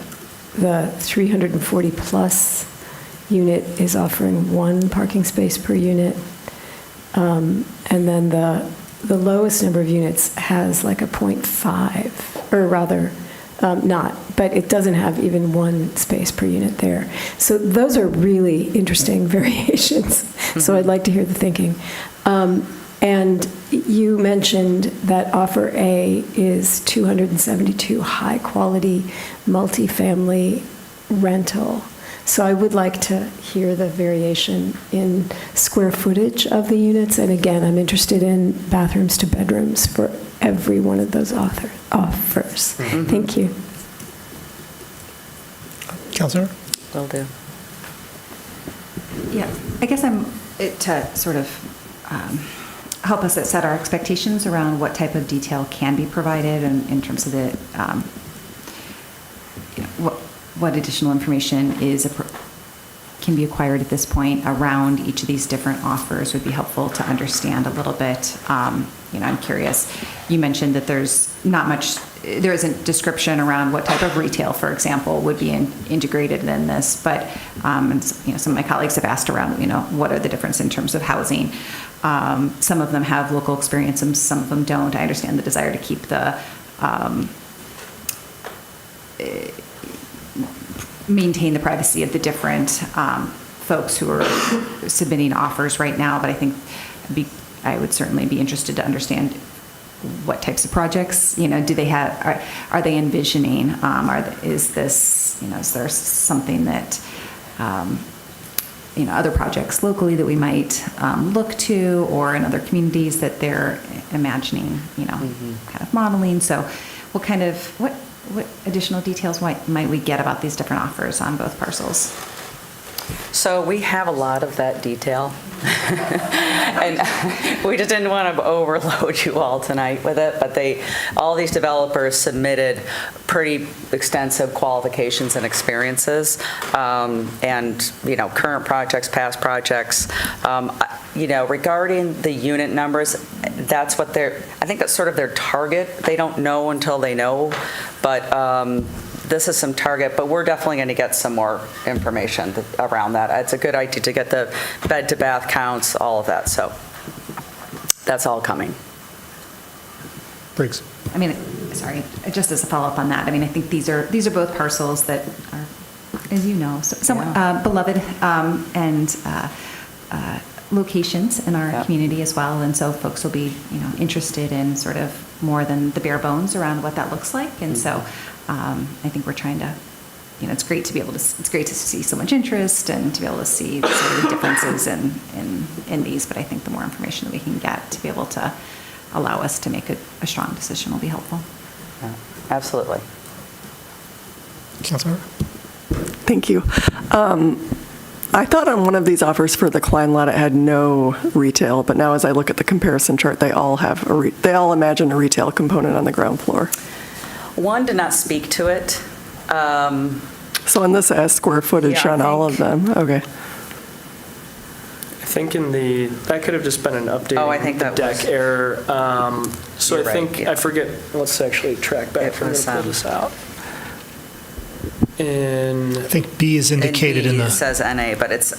340 plus unit is offering 1 parking space per unit. And then the lowest number of units has like a 0.5, or rather, not, but it doesn't have even 1 space per unit there. So those are really interesting variations. So I'd like to hear the thinking. And you mentioned that offer A is 272 high-quality multifamily rental. So I would like to hear the variation in square footage of the units. And again, I'm interested in bathrooms to bedrooms for every one of those offers. Thank you. Councilor? Will do. Yeah, I guess to sort of help us set our expectations around what type of detail can be provided and in terms of the, what additional information can be acquired at this point around each of these different offers would be helpful to understand a little bit. I'm curious. You mentioned that there isn't description around what type of retail, for example, would be integrated in this, but some of my colleagues have asked around, what are the difference in terms of housing? Some of them have local experience and some of them don't. I understand the desire to keep the maintain the privacy of the different folks who are submitting offers right now, but I think I would certainly be interested to understand what types of projects, do they have, are they envisioning, is there something that, other projects locally that we might look to, or in other communities that they're imagining, kind of modeling. So what additional details might we get about these different offers on both parcels? So we have a lot of that detail, and we just didn't want to overload you all tonight with it, but all these developers submitted pretty extensive qualifications and experiences, and, current projects, past projects. Regarding the unit numbers, that's what I think that's sort of their target. They don't know until they know, but this is some target, but we're definitely going to get some more information around that. It's a good idea to get the bed to bath counts, all of that. So that's all coming. Briggs. Sorry, just as a follow-up on that, I think these are both parcels that are, as you know, somewhat beloved and locations in our community as well. And so folks will be, interested in sort of more than the bare bones around what that looks like. And so I think we're trying to, it's great to see so much interest and to be able to see the sort of differences in these. But I think the more information that we can get to be able to allow us to make a strong decision will be helpful. Yeah, absolutely. Councilor? Thank you. I thought on one of these offers for the Klein lot it had no retail, but now as I look at the comparison chart, they all imagine a retail component on the ground floor. One did not speak to it. So on this has square footage on all of them. Okay. I think that could have just been an update. Oh, I think that deck was error. So You're I think, right, yeah. I forget, let's actually track back. I'm going to pull this out. I think B is indicated in the. It says NA, but it's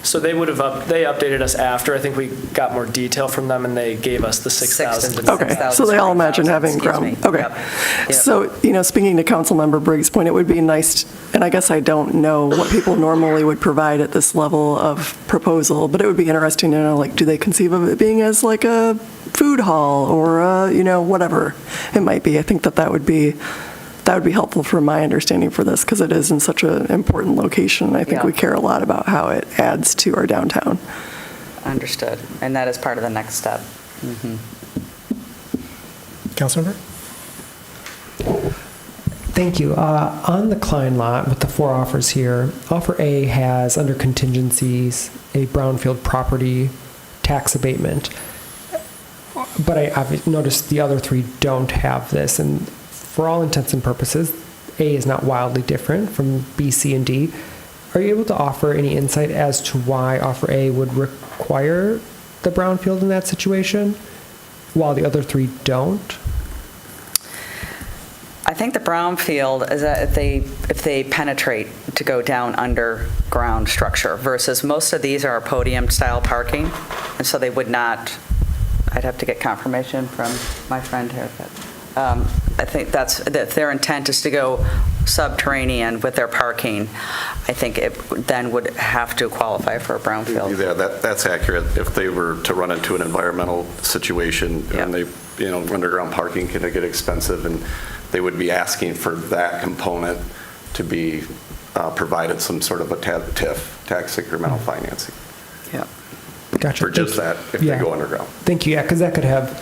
So they updated us after. I think we got more detail from them, and they gave us the 6,000. Okay, so they all imagine having ground. Okay. Yep. So, speaking to Councilmember Briggs' point, it would be nice, and I guess I don't know what people normally would provide at this level of proposal, but it would be interesting to know, like, do they conceive of it being as like a food hall or, whatever it might be. I think that would be helpful for my understanding for this, because it is in such an important location. I think we care a lot about how it adds to our downtown. Understood. And that is part of the next step. Councilmember? Thank you. On the Klein lot with the 4 offers here, offer A has under contingencies a brownfield property tax abatement. But I've noticed the other 3 don't have this, and for all intents and purposes, A is not wildly different from B, C, and D. Are you able to offer any insight as to why offer A would require the brownfield in that situation, while the other 3 don't? I think the brownfield is that if they penetrate to go down underground structure versus most of these are podium-style parking, and so they would not, I'd have to get confirmation from my friend here, but I think that their intent is to go subterranean with their parking. I think it then would have to qualify for a brownfield. Yeah, that's accurate. If they were to run into an environmental situation and they, underground parking can get expensive, and they would be asking for that component to be provided some sort of a TIF, tax incremental financing. Yeah. Gotcha. For just that, if they go underground. Thank you. Yeah, because that could have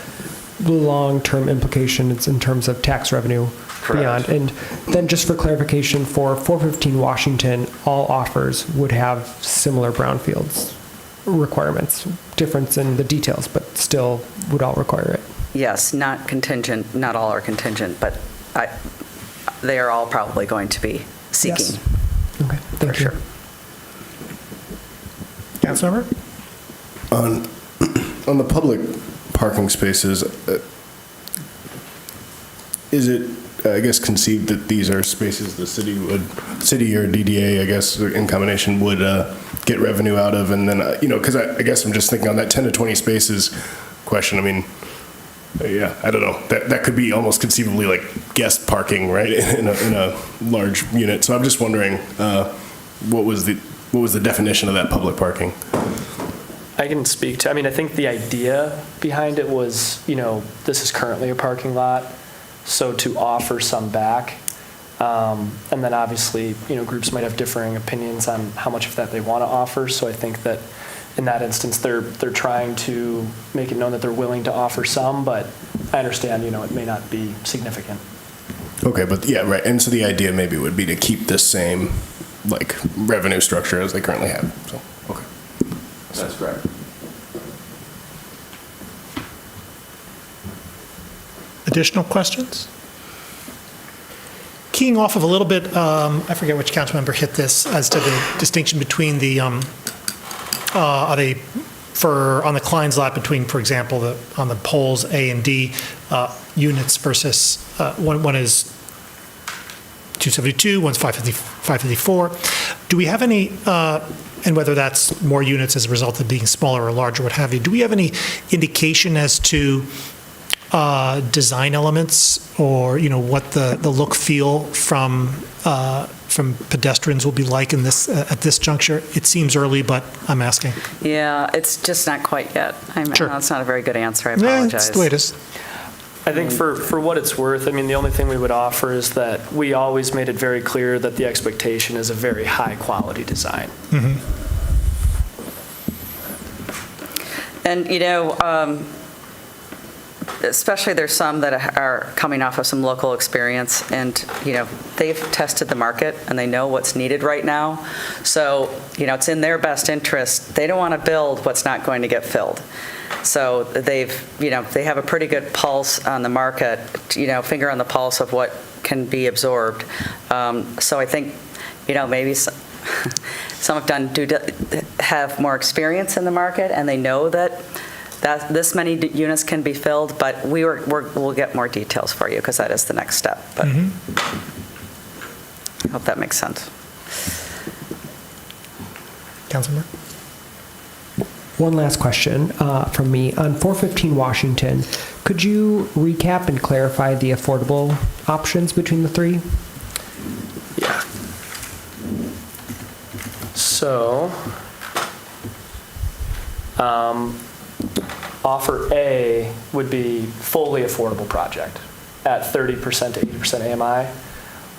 long-term implications in terms of tax revenue beyond. And then just for clarification, for 415 Washington, all offers would have similar brownfields requirements, difference in the details, but still would all require it. Yes, not contingent, not all are contingent, but they are all probably going to be seeking. Yes. Okay, thank you. Sure. Councilmember? On the public parking spaces, is it, I guess, conceived that these are spaces the city or DDA, I guess, in combination would get revenue out of? And then, because I guess I'm just thinking on that 10 to 20 spaces question, I mean, I don't know. That could be almost conceivably like guest parking, right, in a large unit. So I'm just wondering, what was the definition of that public parking? I can speak to, I think the idea behind it was, this is currently a parking lot, so to offer some back. And then obviously, groups might have differing opinions on how much of that they want to offer. So I think that in that instance, they're trying to make it known that they're willing to offer some, but I understand, it may not be significant. Okay, but yeah, right. And so the idea maybe would be to keep the same, like, revenue structure as they currently have. So, okay. That's correct. Additional questions? Keying off of a little bit, I forget which council member hit this, as to the distinction between the, on the Klein's lot between, for example, on the poles A and D units versus, one is 272, one's 554. Do we have any, and whether that's more units as a result of being smaller or larger, what have you, do we have any indication as to design elements or, what the look feel from pedestrians will be like in this, at this juncture? It seems early, but I'm asking. Yeah, it's just not quite yet. Sure. That's not a very good answer. I apologize. It's the way it is. I think for what it's worth, the only thing we would offer is that we always made it very clear that the expectation is a very high-quality design. Mm-hmm. And, especially there's some that are coming off of some local experience, and, they've tested the market and they know what's needed right now. So, it's in their best interest. They don't want to build what's not going to get filled. So they have a pretty good pulse on the market, finger on the pulse of what can be absorbed. So I think, maybe some have more experience in the market, and they know that this many units can be filled, but we'll get more details for you, because that is the next step. But I hope that makes sense. Councilmember? One last question from me. On 415 Washington, could you recap and clarify the affordable options between the three? Yeah. So, offer A would be fully affordable project at 30% to 80% AMI.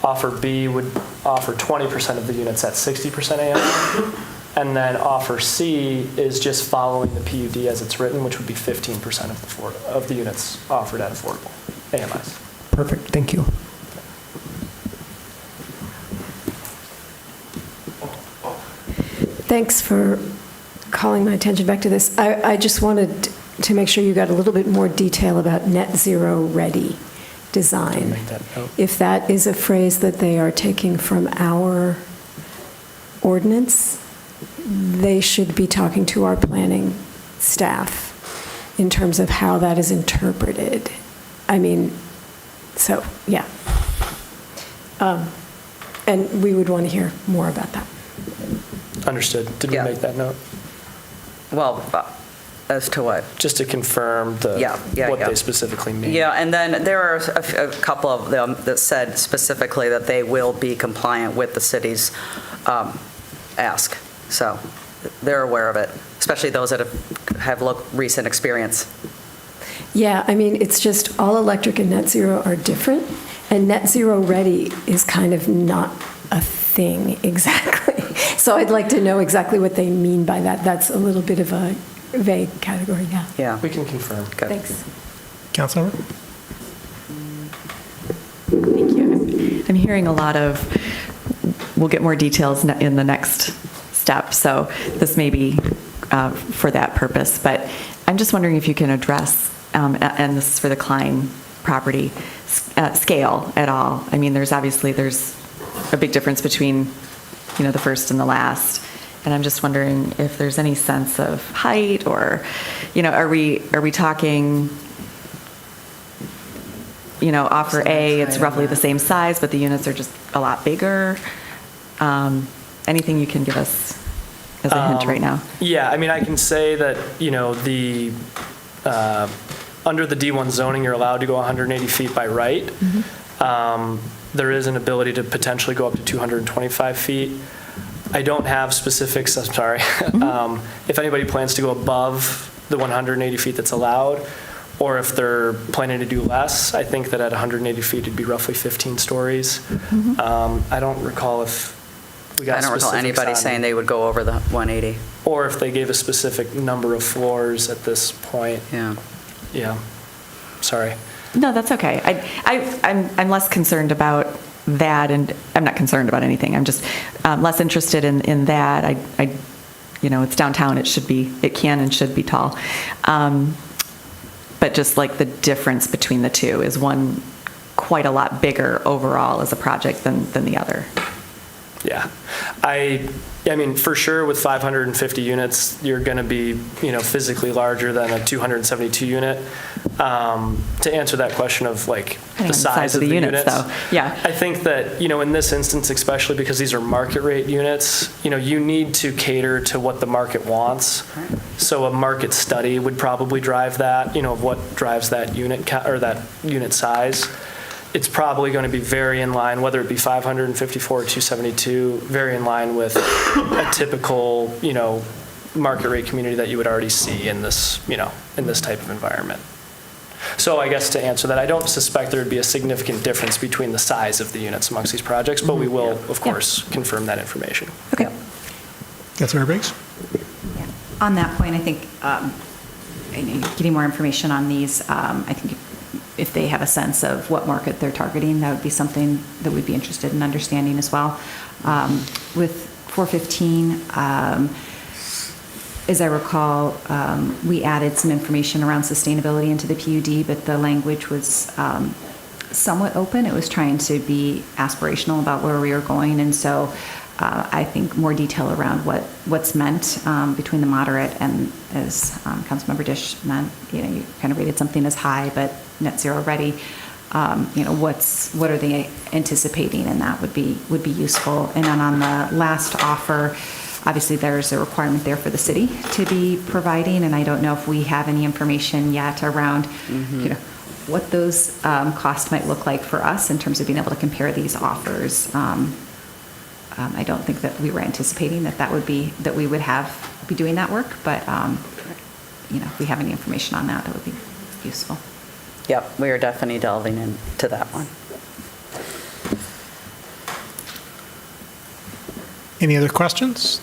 Offer B would offer 20% of the units at 60% AMI. And then offer C is just following the PUD as it's written, which would be 15% of the units offered at affordable AMIs. Perfect. Thank you. Thanks for calling my attention back to this. I just wanted to make sure you got a little bit more detail about net zero ready design. Make that note. If that is a phrase that they are taking from our ordinance, they should be talking to our planning staff in terms of how that is interpreted. I mean, so, yeah. And we would want to hear more about that. Understood. Did we make that note? Well, as to what? Just to confirm what they specifically mean. Yeah, and then there are a couple of them that said specifically that they will be compliant with the city's ask. So they're aware of it, especially those that have recent experience. Yeah, I mean, it's just all electric and net zero are different, and net zero ready is kind of not a thing exactly. So I'd like to know exactly what they mean by that. That's a little bit of a vague category, yeah. Yeah. We can confirm. Thanks. Councilmember? Thank you. I'm hearing a lot of, we'll get more details in the next step, so this may be for that purpose. But I'm just wondering if you can address, and this is for the Klein property, scale at all. I mean, there's a big difference between, the first and the last. And I'm just wondering if there's any sense of height, or, are we talking, offer A, it's roughly the same size, but the units are just a lot bigger? Anything you can give us as a hint right now? Yeah, I mean, I can say that, the under the D1 zoning, you're allowed to go 180 feet by right. There is an ability to potentially go up to 225 feet. I don't have specifics, I'm sorry. If anybody plans to go above the 180 feet that's allowed, or if they're planning to do less, I think that at 180 feet it'd be roughly 15 stories. I don't recall if we got I don't recall specifics anybody on- saying they would go over the 180. Or if they gave a specific number of floors at this point. Yeah. Yeah, sorry. No, that's okay. I'm less concerned about that, and I'm not concerned about anything. I'm just less interested in that. It's downtown. It can and should be tall. But just like the difference between the two, is one quite a lot bigger overall as a project than the other? Yeah. I mean, for sure, with 550 units, you're going to be, physically larger than a 272 unit. To answer that question of the size of the units, though. Yeah. I think that, in this instance, especially because these are market rate units, you need to cater to what the market wants. So a market study would probably drive that, of what drives that unit or that unit size. It's probably going to be very in line, whether it be 554 or 272, very in line with a typical, market rate community that you would already see in this, in this type of environment. So I guess to answer that, I don't suspect there would be a significant difference between the size of the units amongst these projects, but we will, of course, confirm that information. Okay. Councilmember Biggs? On that point, I think getting more information on these, I think if they have a sense of what market they're targeting, that would be something that we'd be interested in understanding as well. With 415, as I recall, we added some information around sustainability into the PUD, but the language was somewhat open. It was trying to be aspirational about where we were going, and so I think more detail around what's meant between the moderate and, as Councilmember Dish meant, you kind of rated something as high, but net zero ready. What are they anticipating, and that would be useful. And then on the last offer, Obviously, there's a requirement there for the city to be providing, and I don't know if we have any information yet around, what those costs might look like for us in terms of being able to compare these offers. I don't think that we were anticipating that we would be doing that work, but if we have any information on that, that would be useful. Yep, we are definitely delving into that one. Any other questions?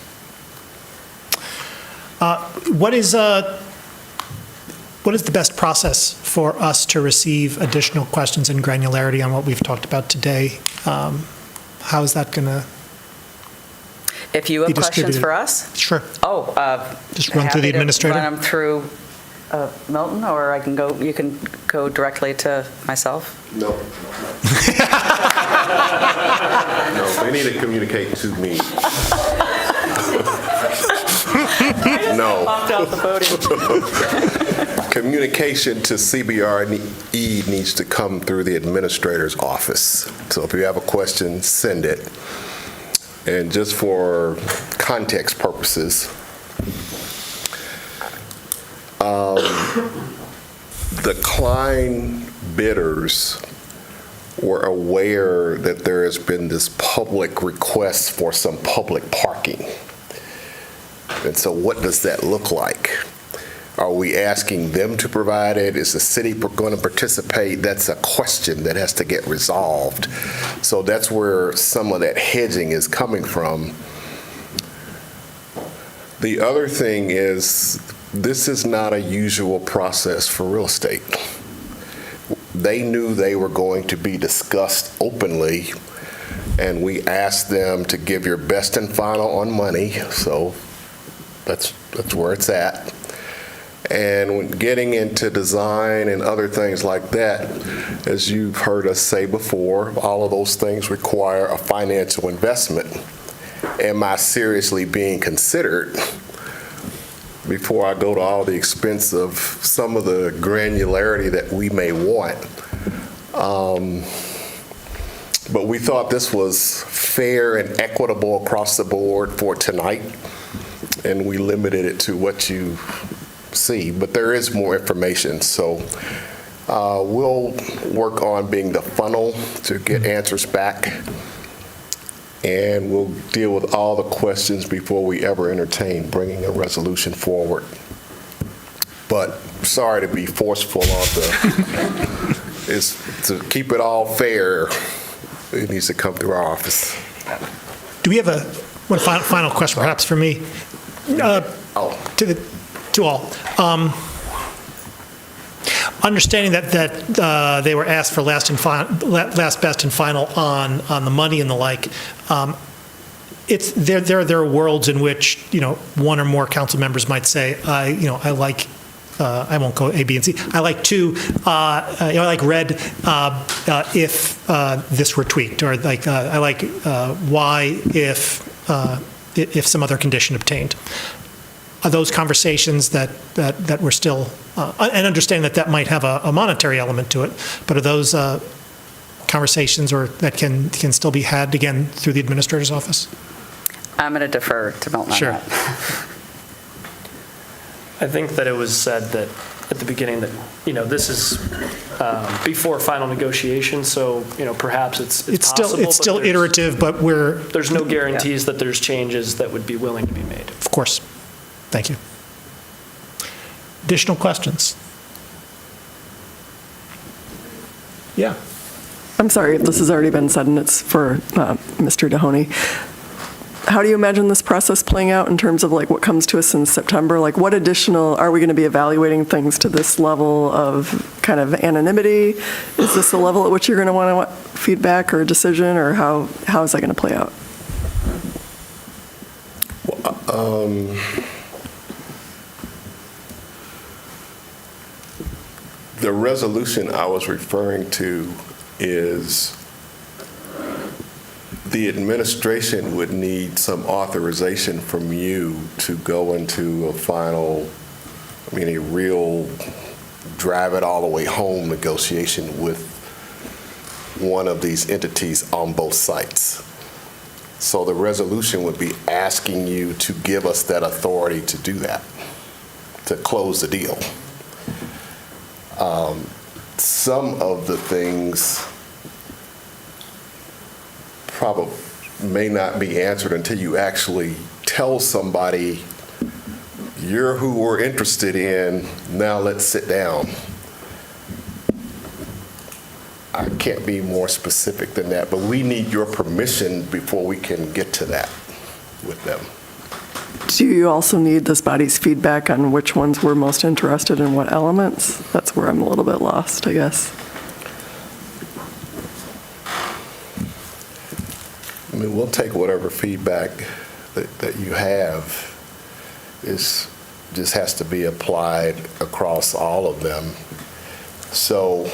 What is the best process for us to receive additional questions and granularity on what we've talked about today? How is that going to If you have be questions distributed? for us? Sure. Just run through the happy to administrator? Run them through Milton, or you can go directly to myself? No. No, they need to communicate to me. No. Popped out the podium. Communication to CBRE needs to come through the administrator's office. So if you have a question, send it. And just for context purposes, the Klein bidders were aware that there has been this public request for some public parking. And so what does that look like? Are we asking them to provide it? Is the city going to participate? That's a question that has to get resolved. So that's where some of that hedging is coming from. The other thing is, this is not a usual process for real estate. They knew they were going to be discussed openly, and we asked them to give your best and final on money, so that's where it's at. And when getting into design and other things like that, as you've heard us say before, all of those things require a financial investment. Am I seriously being considered before I go to all the expense of some of the granularity that we may want? But we thought this was fair and equitable across the board for tonight, and we limited it to what you see. But there is more information, so we'll work on being the funnel to get answers back, and we'll deal with all the questions before we ever entertain bringing a resolution forward. But sorry to be forceful on is to keep it all fair. It needs to come through our office. Do we have one final question, perhaps for me? To all. Understanding that they were asked for last best and final on the money and the like, there are worlds in which one or more council members might say, I like. I won't go A, B, and C. I like two. I like red if this were tweaked, or like I like Y if some other condition obtained. Are those conversations that we're still, and understanding that might have a monetary element to it, but are those conversations or that can still be had again through the administrator's office? I'm going to defer to Milton on Sure. that. I think that it was said that at the beginning that, this is before final negotiation, so, perhaps it's possible. It's still iterative, but there's no guarantees that there's changes that would be willing to be made. Of course. Thank you. Additional questions? Yeah. I'm sorry if this has already been said, and it's for Mr. Mahoney. How do you imagine this process playing out in terms of what comes to us in September? What additional, are we going to be evaluating things to this level of kind of anonymity? Is this a level at which you're going to want feedback or a decision, or how is that going to play out? The resolution I was referring to is the administration would need some authorization from you to go into a final, a real drive it all the way home negotiation with one of these entities on both sites. So the resolution would be asking you to give us that authority to do that, to close the deal. Some of the things probably may not be answered until you actually tell somebody, you're who we're interested in, now let's sit down. I can't be more specific than that, but we need your permission before we can get to that with them. Do you also need this body's feedback on which ones we're most interested in, what elements? That's where I'm a little bit lost, I guess. I mean, we'll take whatever feedback that you have. Just has to be applied across all of them. So,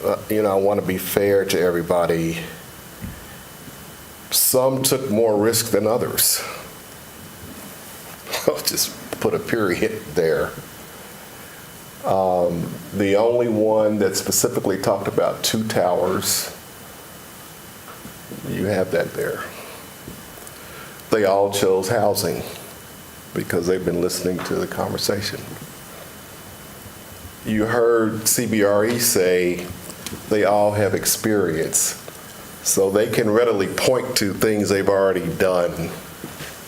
I want to be fair to everybody. Some took more risk than others. I'll just put a period there. The only one that specifically talked about 2 towers, you have that there. They all chose housing because they've been listening to the conversation. You heard CBRE say they all have experience, so they can readily point to things they've already done.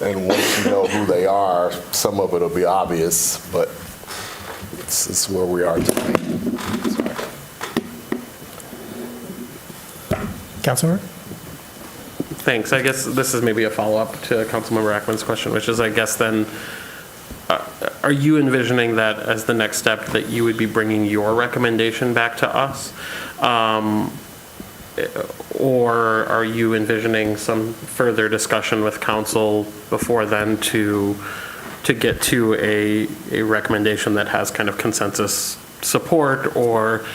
And once you know who they are, some of it will be obvious, but it's where we are tonight. Sorry. Councilmember? Thanks. I guess this is maybe a follow-up to Councilmember Ackman's question, which is, I guess then, are you envisioning that as the next step that you would be bringing your recommendation back to us? Or are you envisioning some further discussion with council before then to get to a recommendation that has kind of consensus support? Or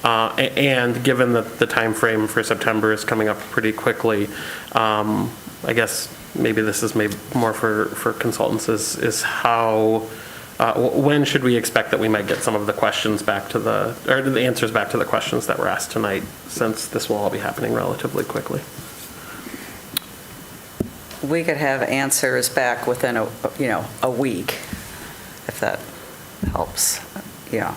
and given that the time frame for September is coming up pretty quickly, I guess maybe this is maybe more for consultants is how, when should we expect that we might get some of the questions back to or the answers back to the questions that were asked tonight, since this will all be happening relatively quickly? We could have answers back within a week, if that helps. Yeah.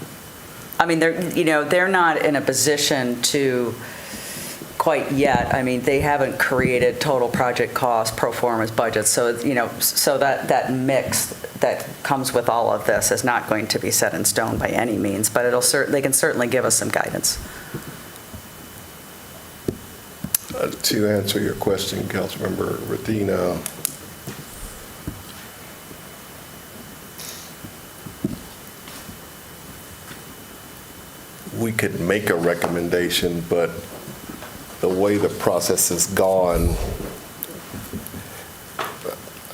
I mean, they're not in a position to quite yet. I mean, they haven't created total project cost, pro forma budgets. So, so that mix that comes with all of this is not going to be set in stone by any means, but they can certainly give us some guidance. To answer your question, Councilmember Radina, we could make a recommendation, but the way the process has gone,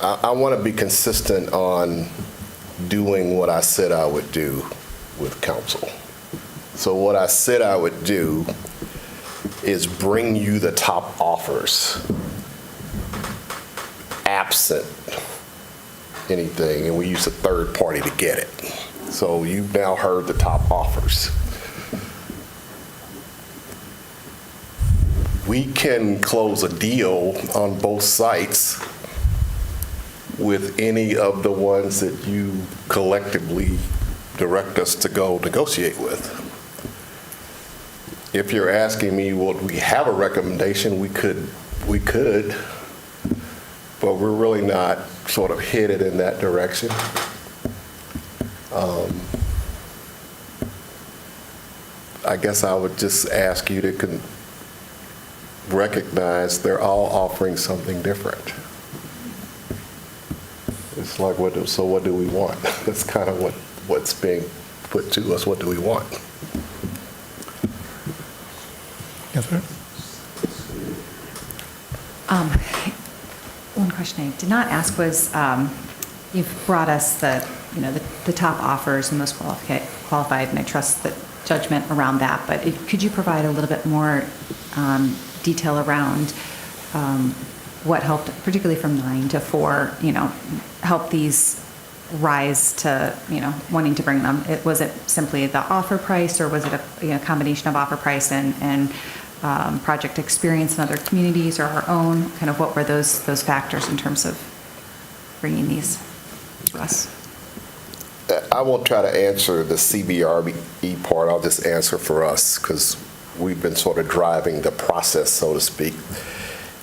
I want to be consistent on doing what I said I would do with council. So what I said I would do is bring you the top offers, absent anything, and we use a third party to get it. So you've now heard the top offers. We can close a deal on both sites with any of the ones that you collectively direct us to go negotiate with. If you're asking me, well, do we have a recommendation? We could, but we're really not sort of headed in that direction. I guess I would just ask you to recognize they're all offering something different. It's like, so what do we want? That's kind of what's being put to us. What do we want? Yes, sir. One question I did not ask was, you've brought us the top offers and most qualified, and I trust the judgment around that, but could you provide a little bit more detail around what helped, particularly from 9 to 4, help these rise to, wanting to bring them? Was it simply the offer price, or was it a combination of offer price and project experience in other communities or our own? Kind of what were those factors in terms of bringing these to us? I won't try to answer the CBRE part. I'll just answer for us because we've been sort of driving the process, so to speak.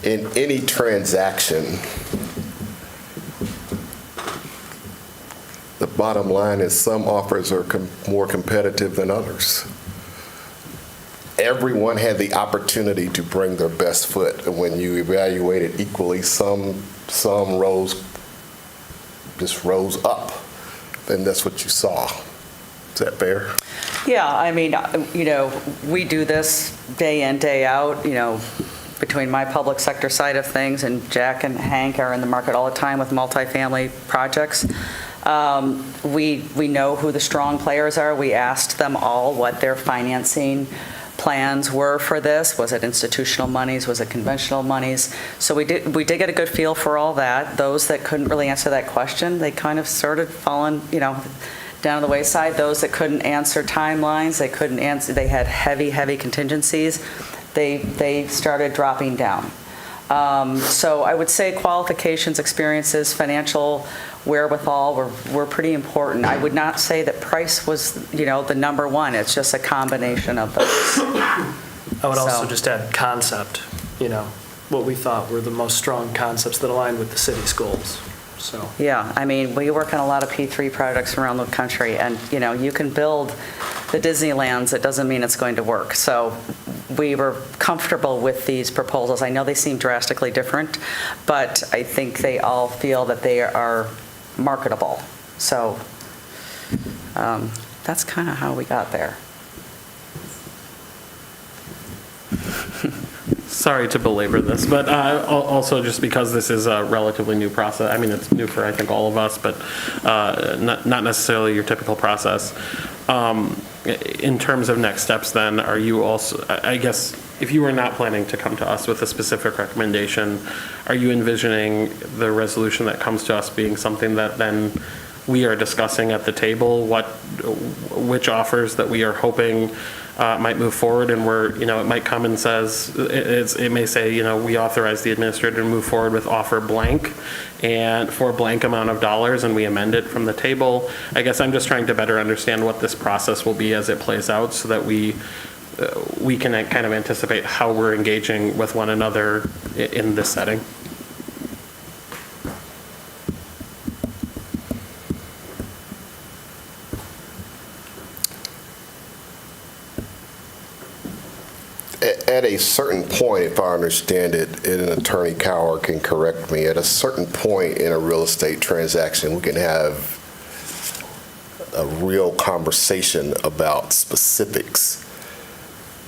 In any transaction, the bottom line is some offers are more competitive than others. Everyone had the opportunity to bring their best foot. And when you evaluate it equally, some just rose up. And that's what you saw. Is that fair? Yeah, I mean, we do this day in, day out, between my public sector side of things, and Jack and Hank are in the market all the time with multifamily projects. We know who the strong players are. We asked them all what their financing plans were for this. Was it institutional monies? Was it conventional monies? So we did get a good feel for all that. Those that couldn't really answer that question, they kind of started falling, down the wayside. Those that couldn't answer timelines, they had heavy contingencies, they started dropping down. So I would say qualifications, experiences, financial wherewithal were pretty important. I would not say that price was, the number one. It's just a combination of those. I would also just add concept, what we thought were the most strong concepts that aligned with the city's goals. So yeah, I mean, we work on a lot of P3 projects around the country, and you can build the Disneylands. It doesn't mean it's going to work. So we were comfortable with these proposals. I know they seem drastically different, but I think they all feel that they are marketable. So that's kind of how we got there. Sorry to belabor this, but also just because this is a relatively new process. I mean, it's new for, I think, all of us, but not necessarily your typical process. In terms of next steps, then, are you also, I guess, if you were not planning to come to us with a specific recommendation, are you envisioning the resolution that comes to us being something that then we are discussing at the table, which offers that we are hoping might move forward, and it might come and says, it may say, we authorize the administrator to move forward with offer blank and for a blank amount of dollars, and we amend it from the table. I guess I'm just trying to better understand what this process will be as it plays out, so that we can kind of anticipate how we're engaging with one another in this setting. At a certain point, if I understand it, and Attorney Cower can correct me, at a certain point in a real estate transaction, we can have a real conversation about specifics.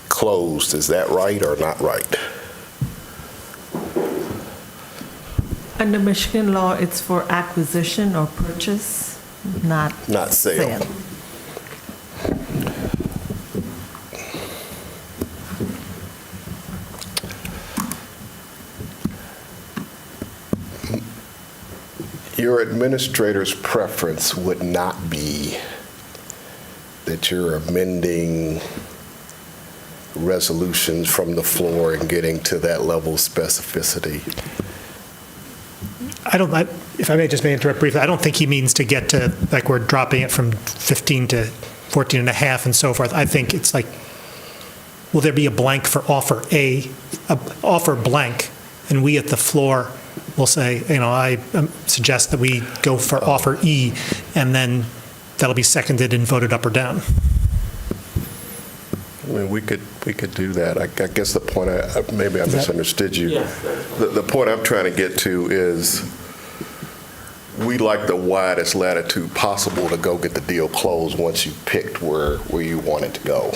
Closed, is that right or not right? Under Michigan law, it's for acquisition or purchase, not sale. Your administrator's preference would not be that you're amending resolutions from the floor and getting to that level of specificity. If I may just interrupt briefly, I don't think he means to get to, like, we're dropping it from 15 to 14 and a half and so forth. I think it's like, will there be a blank for offer A, offer blank, and we at the floor will say, I suggest that we go for offer E, and then that'll be seconded and voted up or down. I mean, we could do that. I guess the point, maybe I misunderstood you. Yeah. The point I'm trying to get to is we like the widest latitude possible to go get the deal closed once you picked where you want it to go.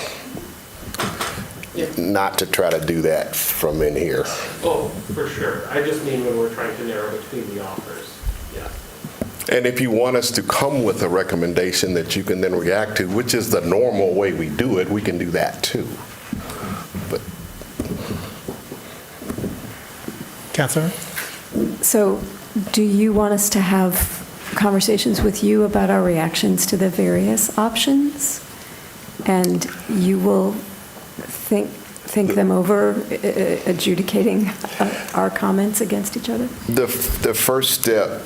Yeah. Not to try to do that from in here. Oh, for sure. I just mean when we're trying to narrow between the offers. Yeah. And if you want us to come with a recommendation that you can then react to, which is the normal way we do it, we can do that too. But Catherine? So do you want us to have conversations with you about our reactions to the various options? And you will think think them over, adjudicating our comments against each other? The first step,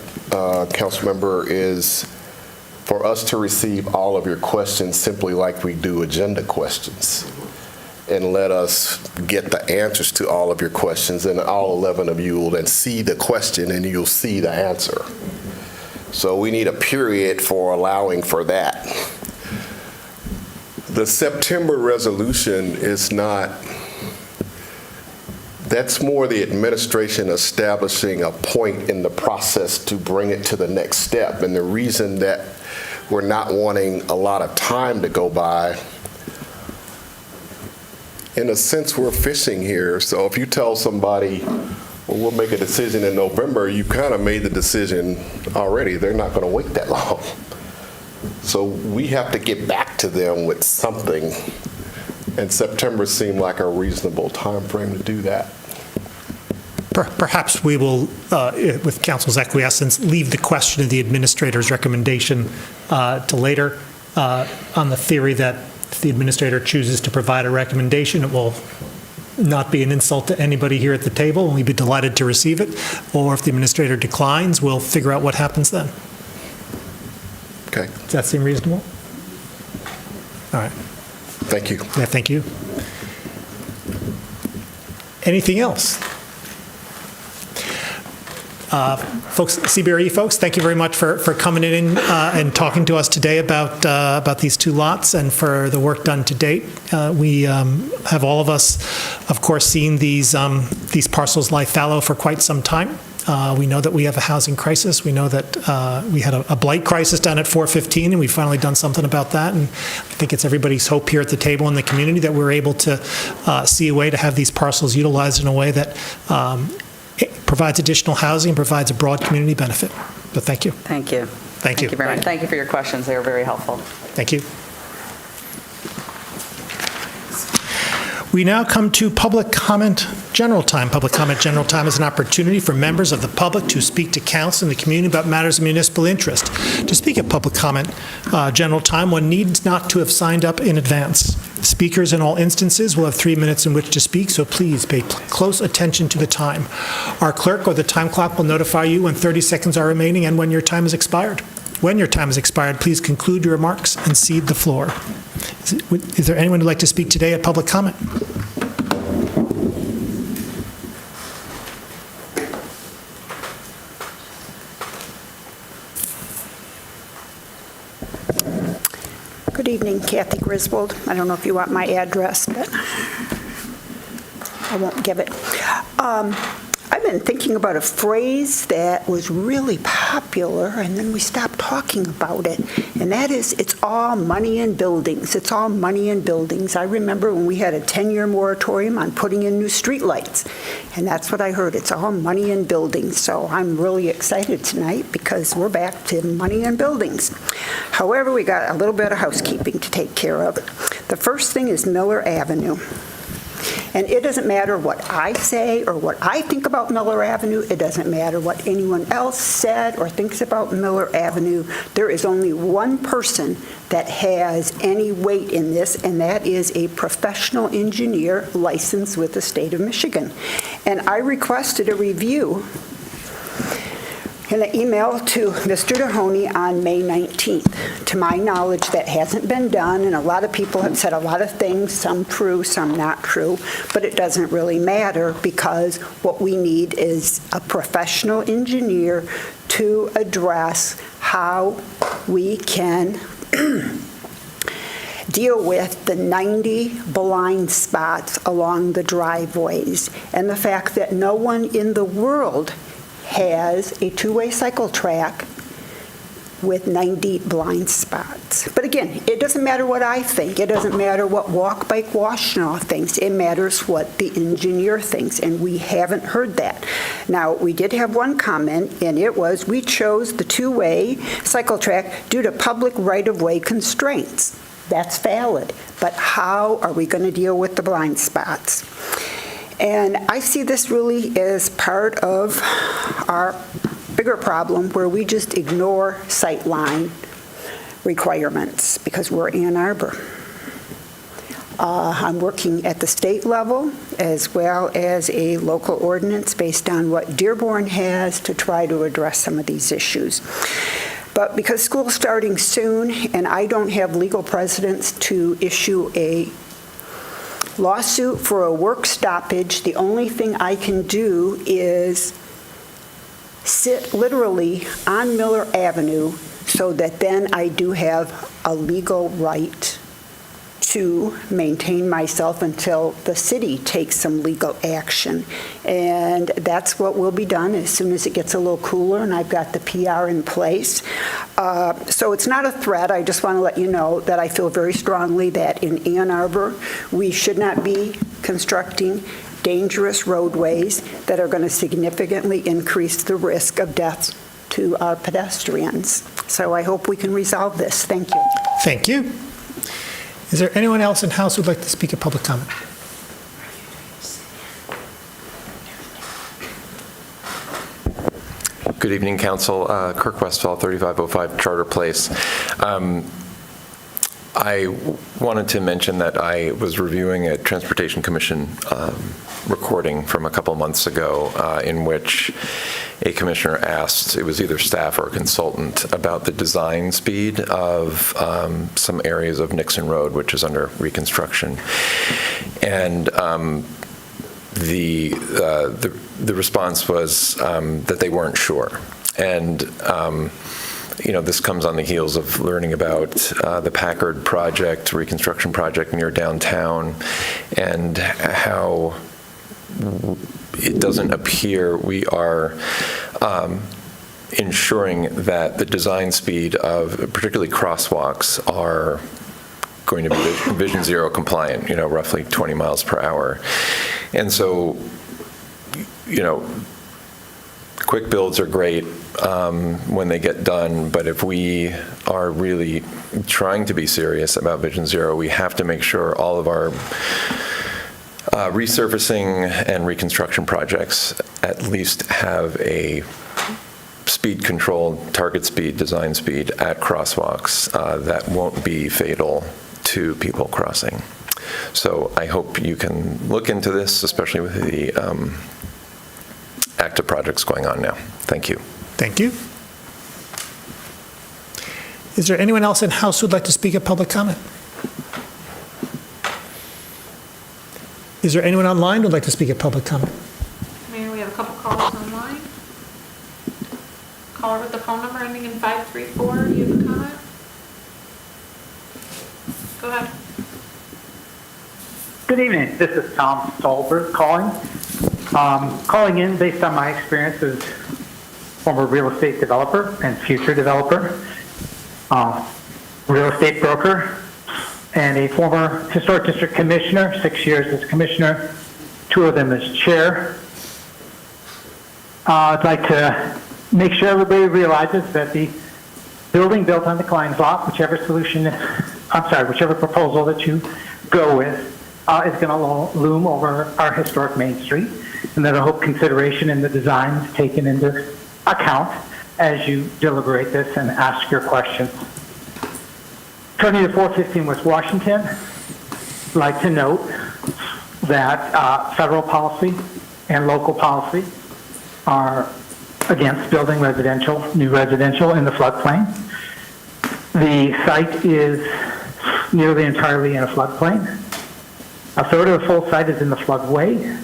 council member, is for us to receive all of your questions simply like we do agenda questions, and let us get the answers to all of your questions, and all 11 of you will then see the question and you'll see the answer. So we need a period for allowing for that. The September resolution is not, that's more the administration establishing a point in the process to bring it to the next step. And the reason that we're not wanting a lot of time to go by, in a sense, we're fishing here. So if you tell somebody, well, we'll make a decision in November, you kind of made the decision already. They're not going to wait that long. So we have to get back to them with something. And September seemed like a reasonable time frame to do that. Perhaps we will, with council's acquiescence, leave the question of the administrator's recommendation to later, on the theory that if the administrator chooses to provide a recommendation, it will not be an insult to anybody here at the table, and we'd be delighted to receive it. Or if the administrator declines, we'll figure out what happens then. Okay. Does that seem reasonable? All right. Thank you. Yeah, thank you. Anything else? Folks, CBRE folks, thank you very much for coming in and talking to us today about these two lots and for the work done to date. We have all of us, of course, seen these parcels lie fallow for quite some time. We know that we have a housing crisis. We know that we had a blight crisis down at 415, and we've finally done something about that. And I think it's everybody's hope here at the table in the community that we're able to see a way to have these parcels utilized in a way that provides additional housing and provides a broad community benefit. So thank you. Thank you. Thank you. Thank you very much. Thank you for your questions. They were very helpful. Thank you. We now come to public comment general time. Public comment general time is an opportunity for members of the public to speak to council and the community about matters of municipal interest. To speak at public comment general time, one needs not to have signed up in advance. Speakers in all instances will have 3 minutes in which to speak, so please pay close attention to the time. Our clerk or the time clock will notify you when 30 seconds are remaining and when your time has expired. When your time has expired, please conclude your remarks and cede the floor. Is there anyone who'd like to speak today at public comment? Good evening, Kathy Griswold. I don't know if you want my address, but I won't give it. I've been thinking about a phrase that was really popular, and then we stopped talking about it, and that is, it's all money in buildings. It's all money in buildings. I remember when we had a 10-year moratorium on putting in new streetlights, and that's what I heard. It's all money in buildings. So I'm really excited tonight because we're back to money in buildings. However, we got a little bit of housekeeping to take care of. The first thing is Miller Avenue. And it doesn't matter what I say or what I think about Miller Avenue. It doesn't matter what anyone else said or thinks about Miller Avenue. There is only one person that has any weight in this, and that is a professional engineer licensed with the state of Michigan. And I requested a review in an email to Mr. Mahoney on May 19th. To my knowledge, that hasn't been done, and a lot of people have said a lot of things, some true, some not true, but it doesn't really matter because what we need is a professional engineer to address how we can deal with the 90 blind spots along the driveways and the fact that no one in the world has a two-way cycle track with 90 blind spots. But again, it doesn't matter what I think. It doesn't matter what Walk, Bike, Washtenaw thinks. It matters what the engineer thinks, and we haven't heard that. Now, we did have one comment, and it was, we chose the two-way cycle track due to public right-of-way constraints. That's valid, but how are we going to deal with the blind spots? And I see this really as part of our bigger problem where we just ignore sightline requirements because we're Ann Arbor. I'm working at the state level as well as a local ordinance based on what Dearborn has to try to address some of these issues. But because school's starting soon and I don't have legal precedence to issue a lawsuit for a work stoppage, the only thing I can do is sit literally on Miller Avenue so that then I do have a legal right to maintain myself until the city takes some legal action. And that's what will be done as soon as it gets a little cooler and I've got the PR in place. So it's not a threat. I just want to let you know that I feel very strongly that in Ann Arbor, we should not be constructing dangerous roadways that are going to significantly increase the risk of deaths to our pedestrians. So I hope we can resolve this. Thank you. Thank you. Is there anyone else in House who'd like to speak at public comment? Good evening, Council. Kirk Westphal, 3505 Charter Place. I wanted to mention that I was reviewing a Transportation Commission recording from a couple months ago in which a commissioner asked, it was either staff or a consultant, about the design speed of some areas of Nixon Road, which is under reconstruction. And the response was that they weren't sure. And you know, this comes on the heels of learning about the Packard project, reconstruction project near downtown, and how it doesn't appear we are ensuring that the design speed of particularly crosswalks are going to be Vision Zero compliant, you know, roughly 20 miles per hour. And so, you know, quick builds are great when they get done, but if we are really trying to be serious about Vision Zero, we have to make sure all of our resurfacing and reconstruction projects at least have a speed control, target speed, design speed at crosswalks that won't be fatal to people crossing. So I hope you can look into this, especially with the active projects going on now. Thank you. Thank you. Is there anyone else in House who'd like to speak at public comment? Is there anyone online who'd like to speak at public comment? Mayor, we have a couple callers online. Caller with the phone number ending in 534, you have a comment? Go ahead. Good evening. This is Tom Stolberg calling. Calling in based on my experience as former real estate developer and future developer, real estate broker, and a former historic district commissioner, 6 years as commissioner, 2 of them as chair. I'd like to make sure everybody realizes that the building built on the Klein's lot, whichever proposal that you go with, is going to loom over our historic Main Street, and that I hope consideration in the design is taken into account as you deliberate this and ask your questions. Turning to 415 West Washington, I'd like to note that federal policy and local policy are against building new residential in the floodplain. The site is nearly entirely in a floodplain. A third of the full site is in the floodway,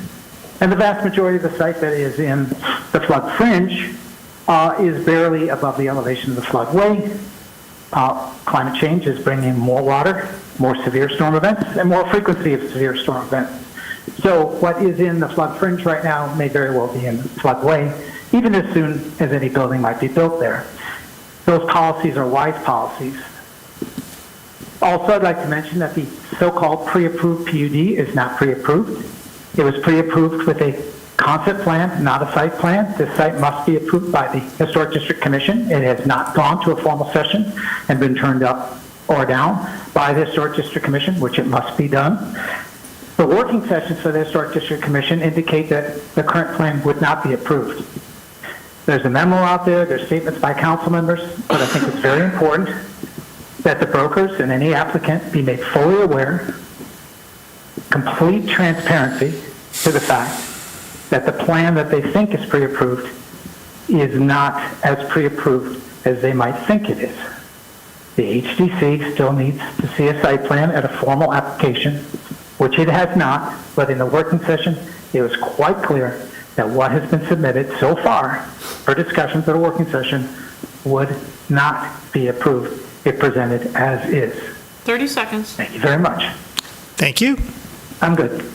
and the vast majority of the site that is in the flood fringe is barely above the elevation of the floodway. Climate change is bringing more water, more severe storm events, and more frequency of severe storm events. So what is in the flood fringe right now may very well be in the floodway, even as soon as any building might be built there. Those policies are wise policies. Also, I'd like to mention that the so-called pre-approved PUD is not pre-approved. It was pre-approved with a concept plan, not a site plan. This site must be approved by the Historic District Commission. It has not gone to a formal session and been turned up or down by the Historic District Commission, which it must be done. The working sessions for the Historic District Commission indicate that the current plan would not be approved. There's a memo out there, there's statements by council members, but I think it's very important that the brokers and any applicant be made fully aware complete transparency to the fact that the plan that they think is pre-approved is not as pre-approved as they might think it is. The HDC still needs to see a site plan at a formal application, which it has not, but in the working session, it was quite clear that what has been submitted so far for discussions at a working session would not be approved if presented as is. 30 seconds. Thank you very much. Thank you. I'm good.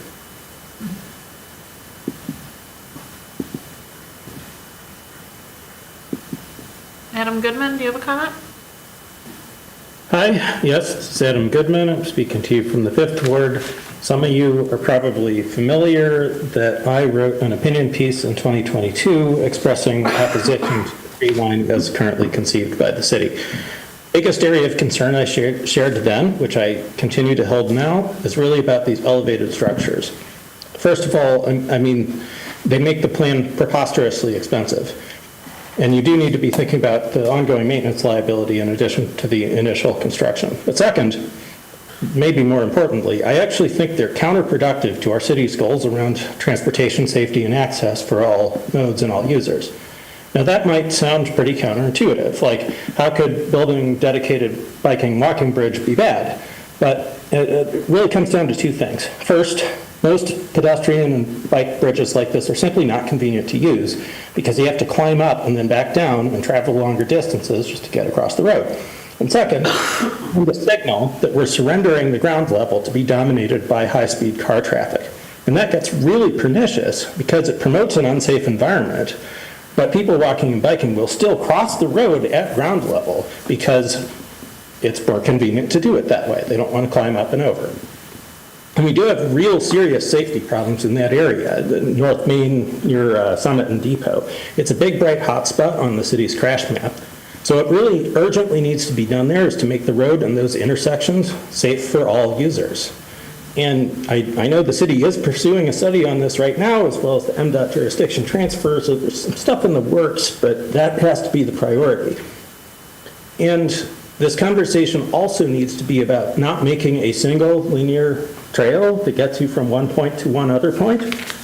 Adam Goodman, do you have a comment? Hi, yes, this is Adam Goodman. I'm speaking to you from the 5th Ward. Some of you are probably familiar that I wrote an opinion piece in 2022 expressing opposition to the tree line as currently conceived by the city. Biggest area of concern I shared then, which I continue to hold now, is really about these elevated structures. First of all, I mean, they make the plan preposterously expensive. And you do need to be thinking about the ongoing maintenance liability in addition to the initial construction. But second, maybe more importantly, I actually think they're counterproductive to our city's goals around transportation safety and access for all modes and all users. Now that might sound pretty counterintuitive, like how could building dedicated biking walking bridge be bad? But it really comes down to two things. First, most pedestrian and bike bridges like this are simply not convenient to use because you have to climb up and then back down and travel longer distances just to get across the road. And second, the signal that we're surrendering the ground level to be dominated by high-speed car traffic. And that gets really pernicious because it promotes an unsafe environment, but people walking and biking will still cross the road at ground level because it's more convenient to do it that way. They don't want to climb up and over. And we do have real serious safety problems in that area, the North Main near Summit and Depot. It's a big, bright hotspot on the city's crash map. So what really urgently needs to be done there is to make the road and those intersections safe for all users. And I know the city is pursuing a study on this right now, as well as the MDOT jurisdiction transfer, so there's some stuff in the works, but that has to be the priority. And this conversation also needs to be about not making a single linear trail that gets you from one point to one other point,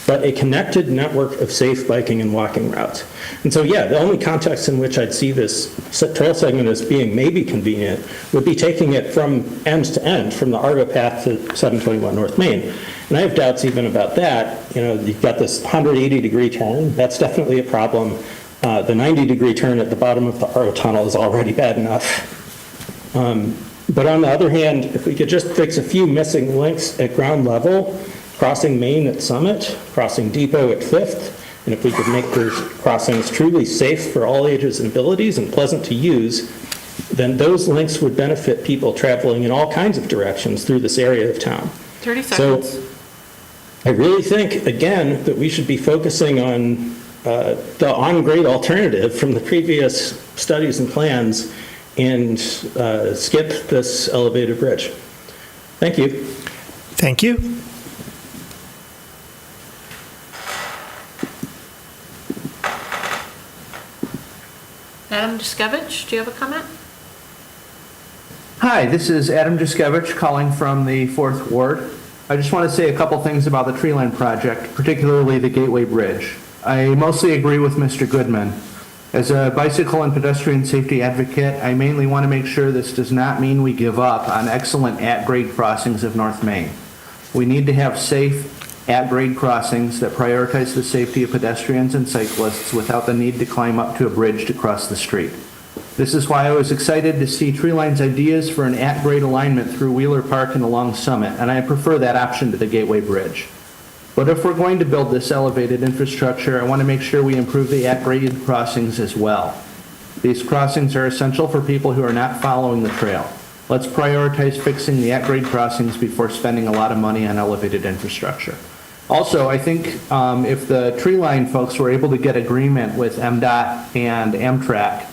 but a connected network of safe biking and walking routes. And so, yeah, the only context in which I'd see this trail segment as being maybe convenient would be taking it from end to end, from the Arbor path to 721 North Main. And I have doubts even about that. You know, you've got this 180-degree turn. That's definitely a problem. The 90-degree turn at the bottom of the Arbor tunnel is already bad enough. But on the other hand, if we could just fix a few missing links at ground level, crossing Main at Summit, crossing Depot at 5th, and if we could make those crossings truly safe for all ages and abilities and pleasant to use, then those links would benefit people traveling in all kinds of directions through this area of town. 30 seconds. So I really think, again, that we should be focusing on the on-grade alternative from the previous studies and plans and skip this elevated bridge. Thank you. Thank you. Adam Duskevich, do you have a comment? Hi, this is Adam Duskevich calling from the 4th Ward. I just want to say a couple things about the tree line project, particularly the Gateway Bridge. I mostly agree with Mr. Goodman. As a bicycle and pedestrian safety advocate, I mainly want to make sure this does not mean we give up on excellent at-grade crossings of North Main. We need to have safe at-grade crossings that prioritize the safety of pedestrians and cyclists without the need to climb up to a bridge to cross the street. This is why I was excited to see Treeline's ideas for an at-grade alignment through Wheeler Park and along Summit, and I prefer that option to the Gateway Bridge. But if we're going to build this elevated infrastructure, I want to make sure we improve the at-grade crossings as well. These crossings are essential for people who are not following the trail. Let's prioritize fixing the at-grade crossings before spending a lot of money on elevated infrastructure. Also, I think if the Treeline folks were able to get agreement with MDOT and Amtrak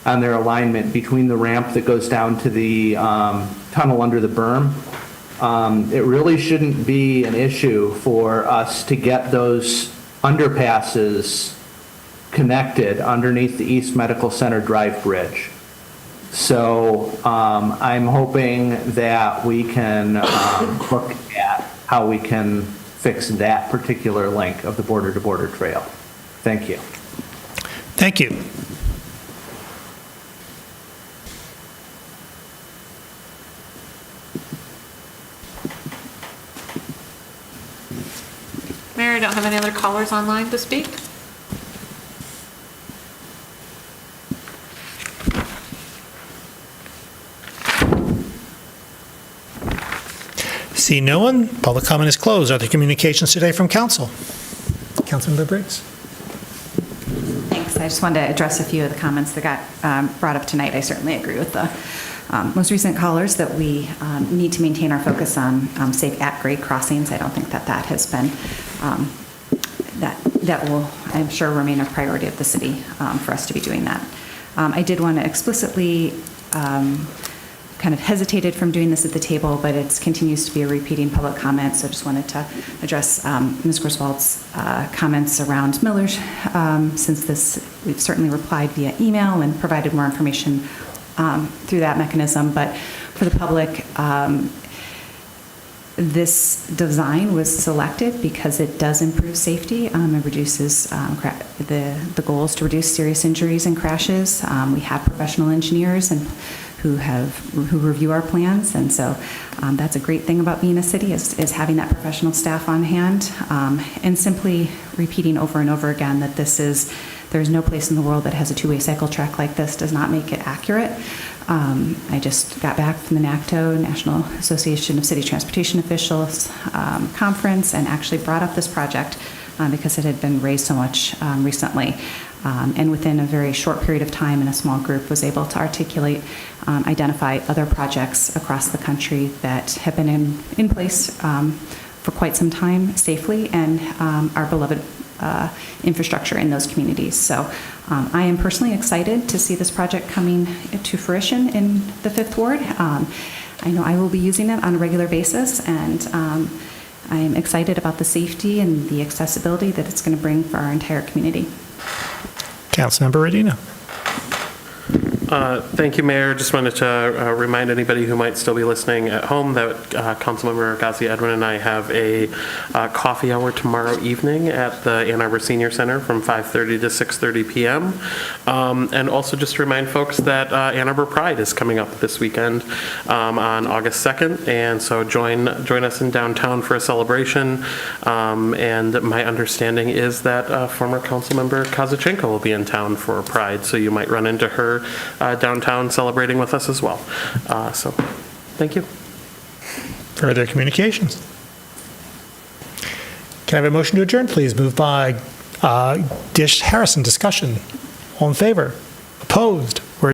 on their alignment between the ramp that goes down to the tunnel under the berm, it really shouldn't be an issue for us to get those underpasses connected underneath the East Medical Center Drive Bridge. So I'm hoping that we can look at how we can fix that particular link of the border-to-border trail. Thank you. Thank you. Mayor, I don't have any other callers online to speak. See no one. Public comment is closed. Are there communications today from council? Councilmember Briggs. Thanks. I just wanted to address a few of the comments that got brought up tonight. I certainly agree with the most recent callers that we need to maintain our focus on safe at-grade crossings. I don't think that that has been, that will, I'm sure, remain a priority of the city for us to be doing that. I did want to explicitly kind of hesitated from doing this at the table, but it continues to be a repeating public comment, so just wanted to address Ms. Griswold's comments around Miller's, since we've certainly replied via email and provided more information through that mechanism. But for the public, this design was selected because it does improve safety. It reduces the goal is to reduce serious injuries and crashes. We have professional engineers and who review our plans, and so that's a great thing about being a city is having that professional staff on hand, and simply repeating over and over again that there's no place in the world that has a two-way cycle track like this does not make it accurate. I just got back from the NACTO, National Association of City Transportation Officials conference, and actually brought up this project because it had been raised so much recently. And within a very short period of time in a small group was able to articulate, identify other projects across the country that have been in place for quite some time safely, and our beloved infrastructure in those communities. So I am personally excited to see this project coming to fruition in the 5th Ward. I know I will be using it on a regular basis, and I am excited about the safety and the accessibility that it's going to bring for our entire community. Councilmember Radina. Thank you, Mayor. Just wanted to remind anybody who might still be listening at home that Councilmember Ghazi Edwin and I have a coffee hour tomorrow evening at the Ann Arbor Senior Center from 5:30 to 6:30 p.m. And also just to remind folks that Ann Arbor Pride is coming up this weekend on August 2nd, and so join us in downtown for a celebration. And my understanding is that former Councilmember Kazachenko will be in town for Pride, so you might run into her downtown celebrating with us as well. So, thank you. Further communications? Can I have a motion to adjourn, please? Moved by Dish Harrison. Discussion. All in favor? Opposed?